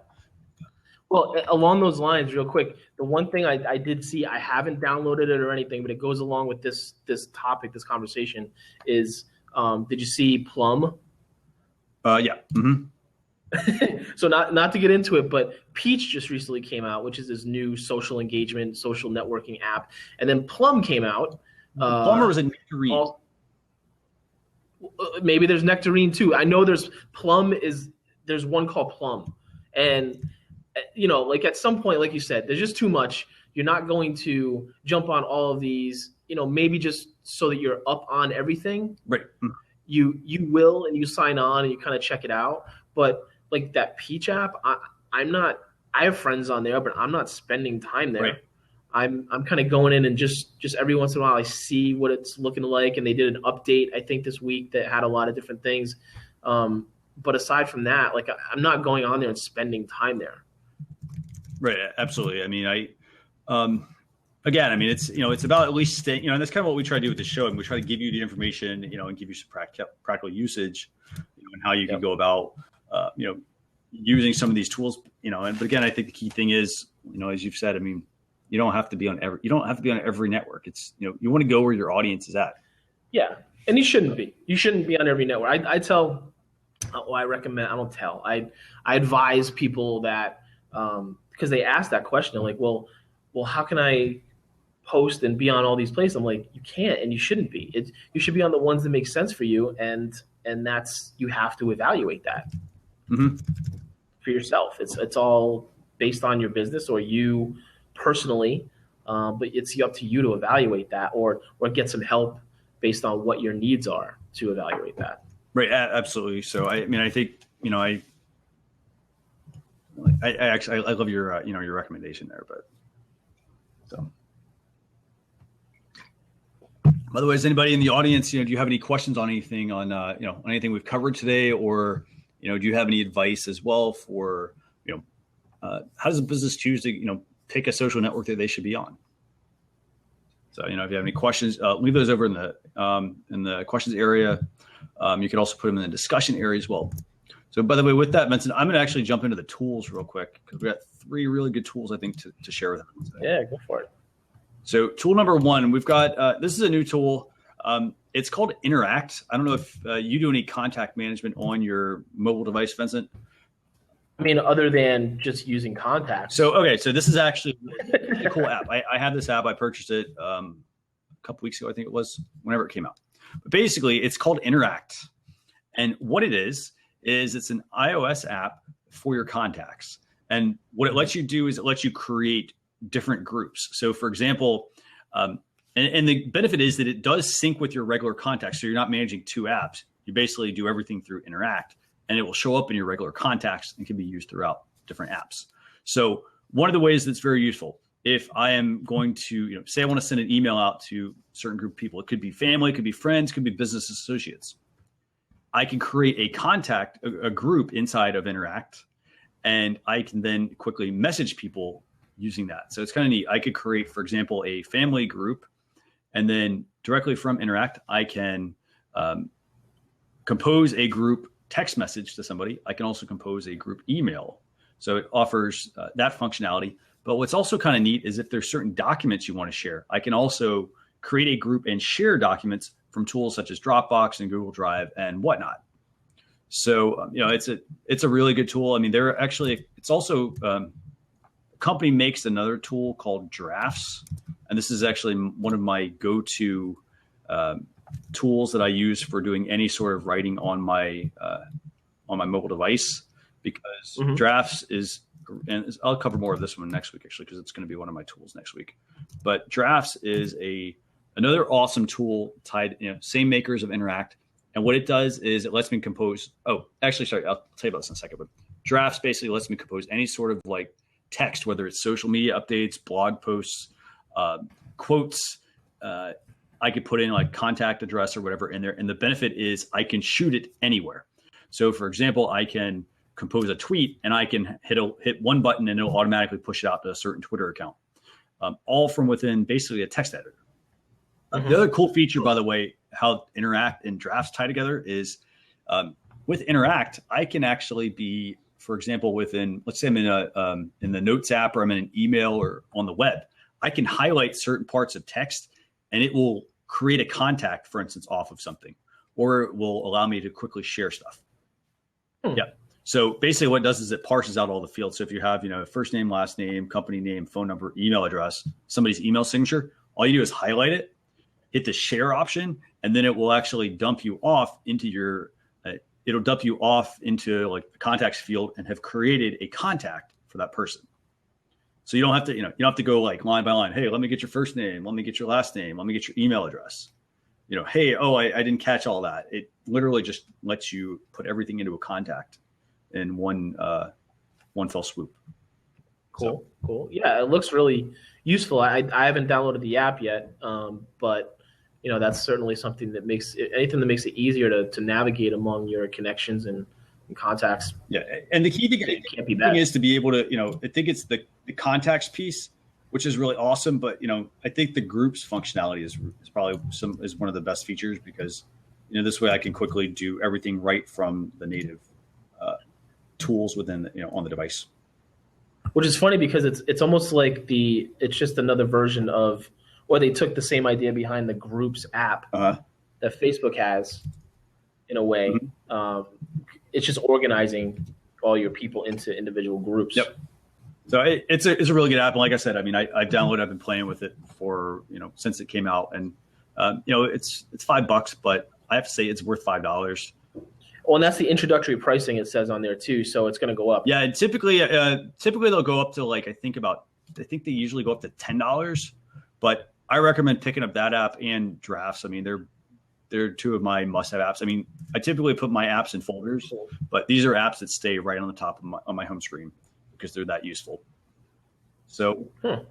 Well, along those lines, real quick, the one thing I did see, I haven't downloaded it or anything, but it goes along with this topic, this conversation, is did you see Plum? Yeah. Mm-hmm. So not to get into it, but Peach just recently came out, which is this new social engagement, social networking app, and then Plum came out. Plumber was a nectarine. Maybe there's nectarine too. I know there's one called Plum, and like at some point, like you said, there's just too much. You're not going to jump on all of these, maybe just so that you're up on everything. Right. You will, and you sign on and you kind of check it out. But like that Peach app, I'm not. I have friends on there, but I'm not spending time there. Right. I'm kind of going in and just every once in a while I see what it's looking like, and they did an update I think this week that had a lot of different things. But aside from that, like I'm not going on there and spending time there. Right. Absolutely. I mean, it's about at least staying, and that's kind of what we try to do with the show. And we try to give you the information, and give you some practical usage, and how you can go about, using some of these tools, but again, I think the key thing is, as you've said, I mean, you don't have to be on every network. It's, you want to go where your audience is at. Yeah. And you shouldn't be on every network. I recommend, I don't tell, I advise people that, because they ask that question, like, well, how can I post and be on all these places? I'm like, you can't, and you shouldn't be. You should be on the ones that make sense for you, and that's, you have to evaluate that for yourself. It's all based on your business or you personally, but it's up to you to evaluate that or get some help based on what your needs are to evaluate that. Right, absolutely. So I think I love your your recommendation there, but so. By the way, is anybody in the audience, do you have any questions on anything on anything we've covered today, or do you have any advice as well for how does a business choose to pick a social network that they should be on? So if you have any questions, leave those over in the questions area. You can also put them in the discussion area as well. So by the way, with that, Vincent, I'm going to actually jump into the tools real quick because we got 3 really good tools I think to share with them today. Yeah, go for it. So tool number 1, we've got this is a new tool. It's called Interact. I don't know if you do any contact management on your mobile device, Vincent. I mean, other than just using contacts. So this is actually a cool app. I have this app. I purchased it a couple weeks ago, I think it was, whenever it came out. But basically, it's called Interact. And what it is it's an iOS app for your contacts. And what it lets you do is it lets you create different groups. So, for example, and the benefit is that it does sync with your regular contacts. So you're not managing 2 apps. You basically do everything through Interact, and it will show up in your regular contacts and can be used throughout different apps. So one of the ways that's very useful, if I am going to, say I want to send an email out to a certain group of people, it could be family, it could be friends, it could be business associates. I can create a group inside of Interact, and I can then quickly message people using that. So it's kind of neat. I could create, for example, a family group, and then directly from Interact, I can compose a group text message to somebody. I can also compose a group email. So it offers that functionality. But what's also kind of neat is if there's certain documents you want to share, I can also create a group and share documents from tools such as Dropbox and Google Drive and whatnot. So, it's a really good tool. I mean, it's also, a company makes another tool called Drafts. And this is actually one of my go-to tools that I use for doing any sort of writing on my mobile device, because Drafts is and I'll cover more of this one next week, actually, because it's going to be one of my tools next week. But Drafts is another awesome tool tied, same makers of Interact. And what it does is it lets me compose. Oh, actually, sorry, I'll tell you about this in a second. But Drafts basically lets me compose any sort of like text, whether it's social media updates, blog posts, quotes. I could put in like contact address or whatever in there. And the benefit is I can shoot it anywhere. So for example, I can compose a tweet and I can hit one button and it'll automatically push it out to a certain Twitter account, all from within basically a text editor. The other cool feature, by the way, how Interact and Drafts tie together is with Interact, I can actually be, for example, let's say I'm in the Notes app or I'm in an email or on the web, I can highlight certain parts of text and it will create a contact, for instance, off of something, or it will allow me to quickly share stuff. Yeah. So basically what it does is it parses out all the fields. So if you have, first name, last name, company name, phone number, email address, somebody's email signature, all you do is highlight it, hit the share option, and then it will actually dump you off into like the contacts field and have created a contact for that person. So you don't have to, you don't have to go like line by line. Hey, let me get your first name. Let me get your last name. Let me get your email address. Hey, I didn't catch all that. It literally just lets you put everything into a contact in one fell swoop. Cool. Yeah, it looks really useful. I haven't downloaded the app yet, but that's certainly something that makes it easier to navigate among your connections and contacts. Yeah, and the key thing is to be able to, I think it's the contacts piece, which is really awesome. But I think the groups functionality is probably is one of the best features because this way I can quickly do everything right from the native tools within on the device. Which is funny because it's almost like it's just another version of, or they took the same idea behind the Groups app that Facebook has in a way. Mm-hmm. It's just organizing all your people into individual groups. Yep. So it's a really good app. And like I said, I mean, I've downloaded, I've been playing with it for, since it came out, and it's $5, but I have to say it's worth $5. Well, and that's the introductory pricing it says on there too. So it's going to go up. Yeah. And typically they'll go up to like, I think they usually go up to $10, but I recommend picking up that app and Drafts. I mean, they're two of my must-have apps. I mean, I typically put my apps in folders, but these are apps that stay right on the top of my home screen because they're that useful. So if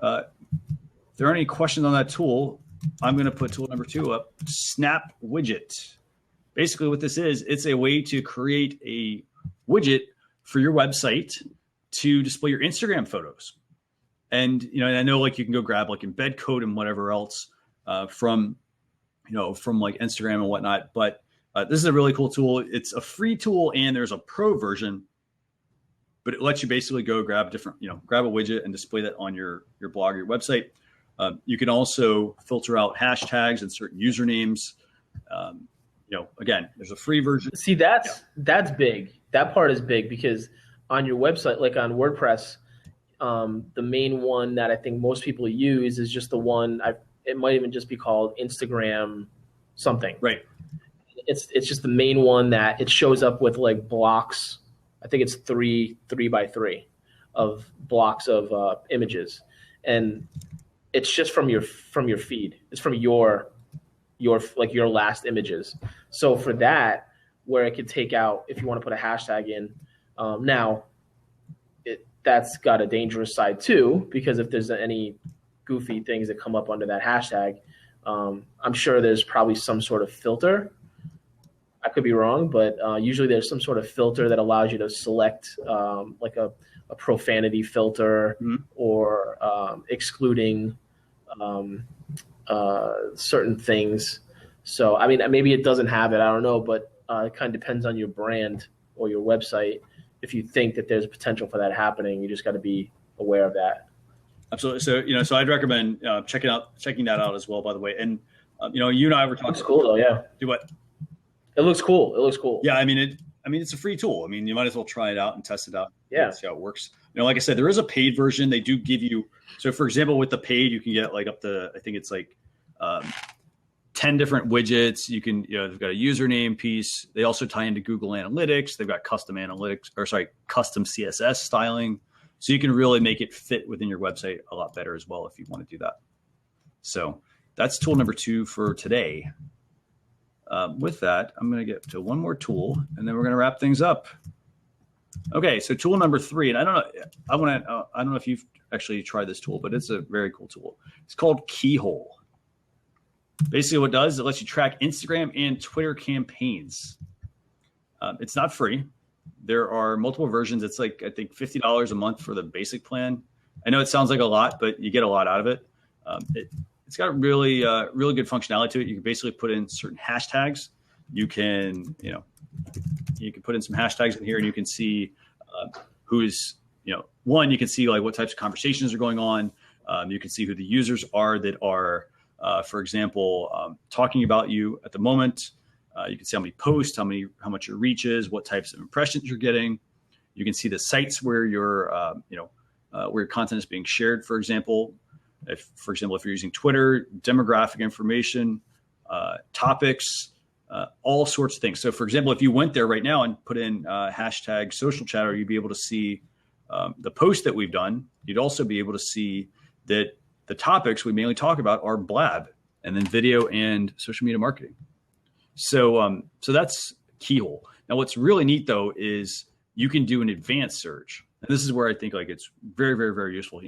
there aren't any questions on that tool, I'm going to put tool number 2 up, Snap Widget. Basically what this is, it's a way to create a widget for your website to display your Instagram photos. And, and I know like you can go grab like embed code and whatever else from like Instagram and whatnot. But this is a really cool tool. It's a free tool and there's a pro version, but it lets you basically go grab grab a widget and display that on your blog or your website. You can also filter out hashtags and certain usernames. Again, there's a free version. See, that's big. That part is big because on your website, like on WordPress, the main one that I think most people use is just the one. It might even just be called Instagram something. Right. It's just the main one that it shows up with like blocks. I think it's 3 by 3 of blocks of images, and it's just from your feed. It's from your last images. So for that, where it could take out if you want to put a hashtag in, now that's got a dangerous side too, because if there's any goofy things that come up under that hashtag, I'm sure there's probably some sort of filter. I could be wrong, but usually there's some sort of filter that allows you to select like a profanity filter or excluding certain things. So, I mean, maybe it doesn't have it. I don't know, but it kind of depends on your brand or your website. If you think that there's potential for that happening, you just got to be aware of that. Absolutely. So, so I'd recommend checking that out as well, by the way. And, you and I were talking. Looks cool though. Yeah. Do what? It looks cool. Yeah. I mean, it's a free tool. I mean, you might as well try it out and test it out. Yeah. See how it works. Like I said, there is a paid version. They do give you, so for example, with the paid, you can get like up to, I think it's like 10 different widgets. You can, they've got a username piece. They also tie into Google Analytics. They've got custom CSS styling. So you can really make it fit within your website a lot better as well if you want to do that. So that's tool number 2 for today. With that, I'm going to get to one more tool, and then we're going to wrap things up. Okay, so tool number 3, and I don't know if you've actually tried this tool, but it's a very cool tool. It's called Keyhole. Basically, what it does is it lets you track Instagram and Twitter campaigns. It's not free. There are multiple versions. It's like, I think, $50 a month for the basic plan. I know it sounds like a lot, but you get a lot out of it. It's got really good functionality to it. You can basically put in certain hashtags. You can put in some hashtags in here, and you can see who's, one, you can see like what types of conversations are going on. You can see who the users are that are, for example, talking about you at the moment. You can see how many posts, how much your reach is, what types of impressions you're getting. You can see the sites where where your content is being shared. For example, if you're using Twitter, demographic information, topics, all sorts of things. So, for example, if you went there right now and put in hashtag social chatter, you'd be able to see the post that we've done. You'd also be able to see that the topics we mainly talk about are blab, and then video and social media marketing. So that's Keyhole. Now, what's really neat though is you can do an advanced search, and this is where I think like it's very, very, very useful.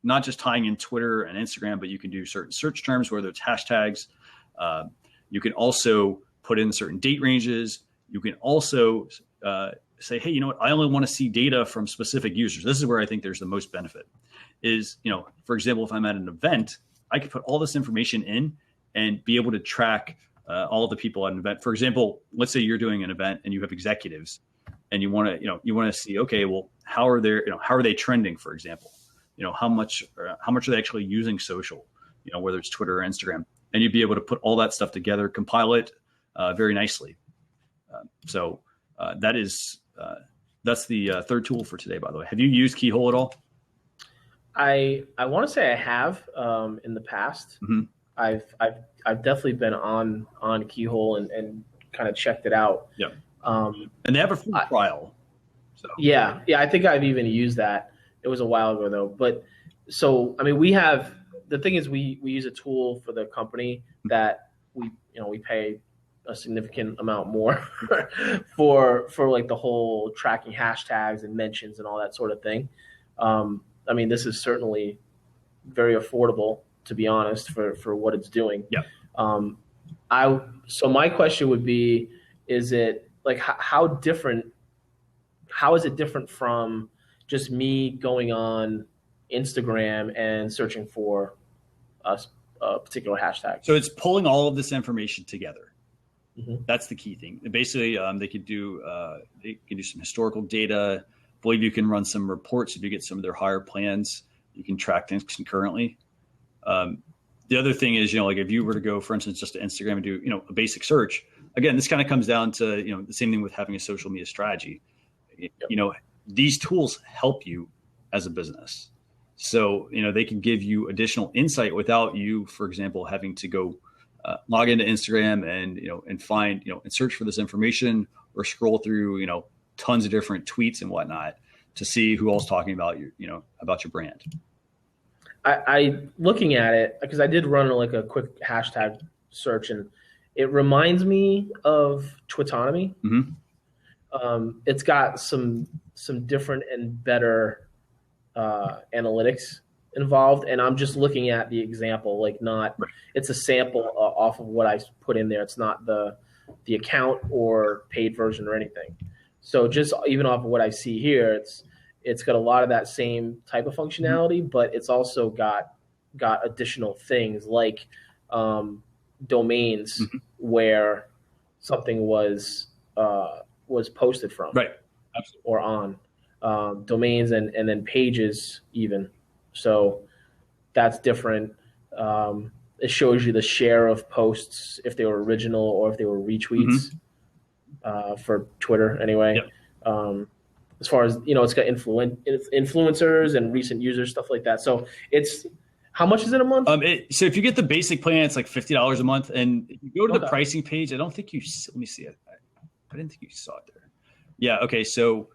Not just tying in Twitter and Instagram, but you can do certain search terms, whether it's hashtags. You can also put in certain date ranges. You can also say, hey, you know what? I only want to see data from specific users. This is where I think there's the most benefit. Is, for example, if I'm at an event, I could put all this information in and be able to track all of the people at an event. For example, let's say you're doing an event and you have executives, and you want to see, okay, well, how are they trending, for example? How much are they actually using social? Whether it's Twitter or Instagram, and you'd be able to put all that stuff together, compile it very nicely. That's the third tool for today. By the way, have you used Keyhole at all? I want to say I have in the past. Mm-hmm. I've definitely been on Keyhole and kind of checked it out. Yeah. And they have a free trial. So yeah, I think I've even used that. It was a while ago though. But so I mean, the thing is we use a tool for the company that we pay a significant amount more for like the whole tracking hashtags and mentions and all that sort of thing. I mean, this is certainly very affordable, to be honest, for what it's doing. Yeah. So my question would be, is it like how is it different from just me going on Instagram and searching for a particular hashtag? So it's pulling all of this information together. Mm-hmm. That's the key thing. Basically, they could do some historical data. I believe you can run some reports if you get some of their higher plans. You can track things concurrently. The other thing is, like if you were to go, for instance, just to Instagram and do, a basic search, again, this kind of comes down to, the same thing with having a social media strategy. Yep. These tools help you as a business. So, they can give you additional insight without you, for example, having to go log into Instagram and find, and search for this information or scroll through, tons of different tweets and whatnot to see who else talking about about your brand. I looking at it, because I did run like a quick hashtag search, and it reminds me of Twitonomy. Mm-hmm. It's got some different and better analytics involved, and I'm just looking at the example, like not right. It's a sample off of what I put in there. It's not the account or paid version or anything. So just even off of what I see here, it's got a lot of that same type of functionality, mm-hmm. but it's also got additional things like domains mm-hmm. where something was posted from, right? Absolutely. Or on domains and then pages even. So that's different. It shows you the share of posts if they were original or if they were retweets mm-hmm. For Twitter anyway. Yep. As far as, it's got influencers and recent users, stuff like that. So how much is it a month? So if you get the basic plan, it's like $50 a month. And if you go to the pricing page, I don't think let me see it. I didn't think you saw it there. Yeah. Okay. So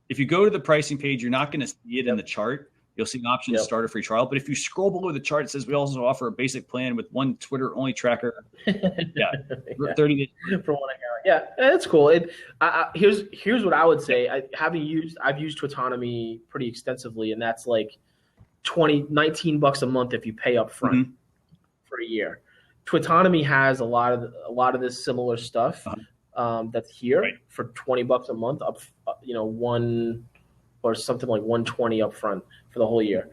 if you go to the pricing page, you're not going to see it in the chart. You'll see an option to start a free trial. But if you scroll below the chart, it says we also offer a basic plan with one Twitter only tracker. Yeah, 30 days for one account. Yeah, that's cool. Here's what I would say. I've used Twitonomy pretty extensively, and that's like $19 a month if you pay up front for a year. Twitonomy has a lot of this similar stuff that's here for $20 a month up, one or something like $120 up front for the whole year.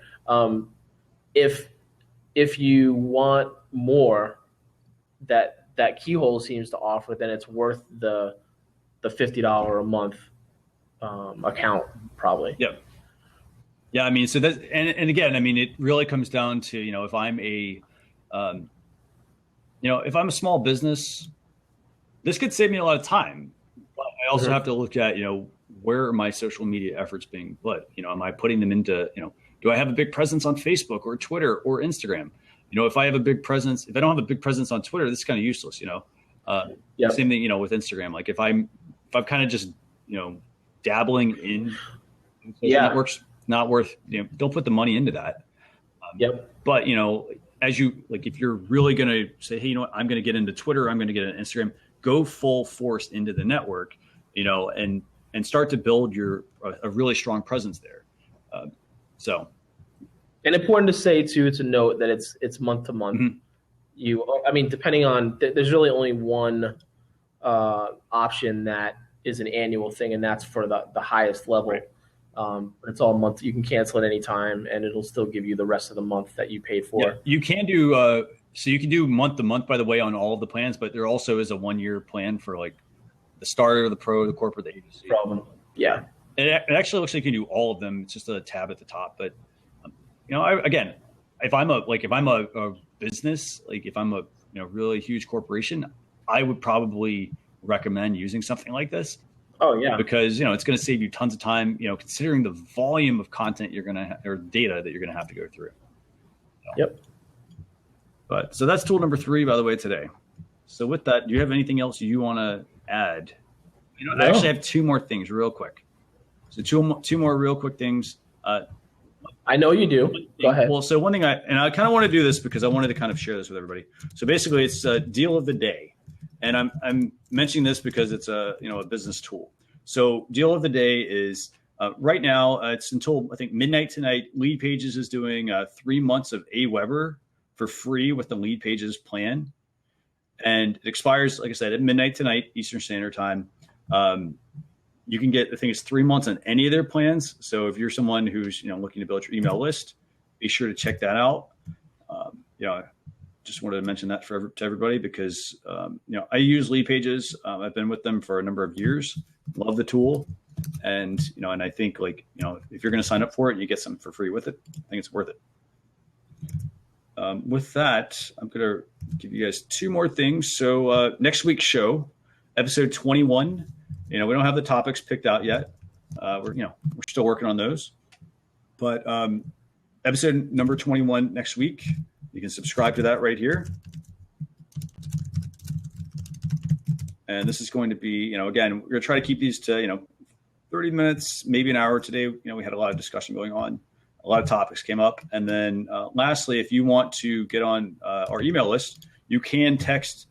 If you want more that Keyhole seems to offer, then it's worth the $50 a month account probably. Yep. Yeah, I mean, so that, and again, I mean, it really comes down to, if I'm if I'm a small business, this could save me a lot of time. But I also have to look at, where are my social media efforts being put? Am I putting them into, do I have a big presence on Facebook or Twitter or Instagram? If I have a big presence, if I don't have a big presence on Twitter, this is kind of useless, Same thing, with Instagram. Like if I'm kind of just, dabbling in social networks, not worth, don't put the money into that. But, as you, like, if you're really going to say, hey, I'm going to get into Twitter, I'm going to get into Instagram, go full force into the network, and start to build a really strong presence there. And important to say too, to note that it's month to month. Depending on, there's really only one option that is an annual thing, and that's for the highest level. It's all month. You can cancel at any time, and it'll still give you the rest of the month that you paid for. Yeah, you can do you can do month to month, by the way, on all of the plans, but there also is a 1-year plan for like the starter, the pro, the corporate, the agency. Problem. Yeah. It actually looks like you can do all of them. It's just a tab at the top, but if I'm a business, like if I'm a really huge corporation, I would probably recommend using something like this. Oh yeah, because it's going to save you tons of time. Considering the volume of content you're going to or data that you're going to have to go through. Yep. But so that's tool number 3, by the way, today. So with that, do you have anything else you want to add? I actually have 2 more things real quick. So two more real quick things. I know you do. Go ahead. Well, so one thing I kind of want to do this because I wanted to kind of share this with everybody. So basically, it's a deal of the day, and I'm mentioning this because it's a business tool. So deal of the day is right now. It's until I think midnight tonight. Lead Pages is doing 3 months of Aweber for free with the Lead Pages plan, and it expires, like I said, at midnight tonight Eastern Standard Time. You can get, I think it's 3 months on any of their plans. So if you're someone who's, looking to build your email list, be sure to check that out. Just wanted to mention that to everybody because, I use Lead Pages. I've been with them for a number of years. Love the tool. And, and I think if you're going to sign up for it and you get something for free with it, I think it's worth it. With that, I'm going to give you guys 2 more things. So next week's show, episode 21, we don't have the topics picked out yet. We're still working on those. But episode number 21 next week, you can subscribe to that right here. And this is going to be, again, we're going to try to keep these to, 30 minutes, maybe an hour today. We had a lot of discussion going on. A lot of topics came up. And then lastly, if you want to get on our email list, you can text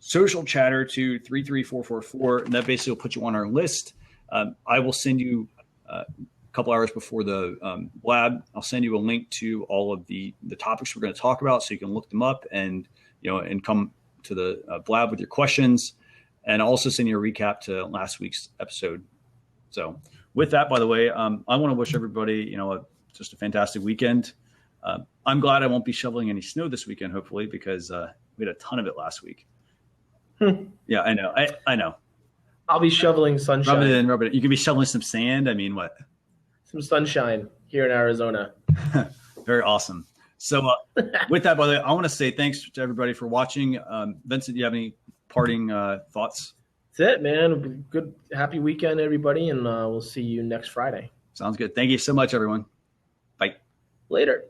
Social Chatter to 33444, and that basically will put you on our list. I will send you a couple hours before the lab. I'll send you a link to all of the topics we're going to talk about, so you can look them up and and come to the blab with your questions. And I'll also send you a recap to last week's episode. So with that, by the way, I want to wish everybody just a fantastic weekend. I'm glad I won't be shoveling any snow this weekend, hopefully, because we had a ton of it last week. Yeah, I know. I know. I'll be shoveling sunshine. Rub it. You can be shoveling some sand. I mean, what? Some sunshine here in Arizona. Very awesome. So with that, by the way, I want to say thanks to everybody for watching. Vincent, do you have any parting thoughts? That's it, man. Good, happy weekend, everybody, and we'll see you next Friday. Sounds good. Thank you so much, everyone. Bye. Later.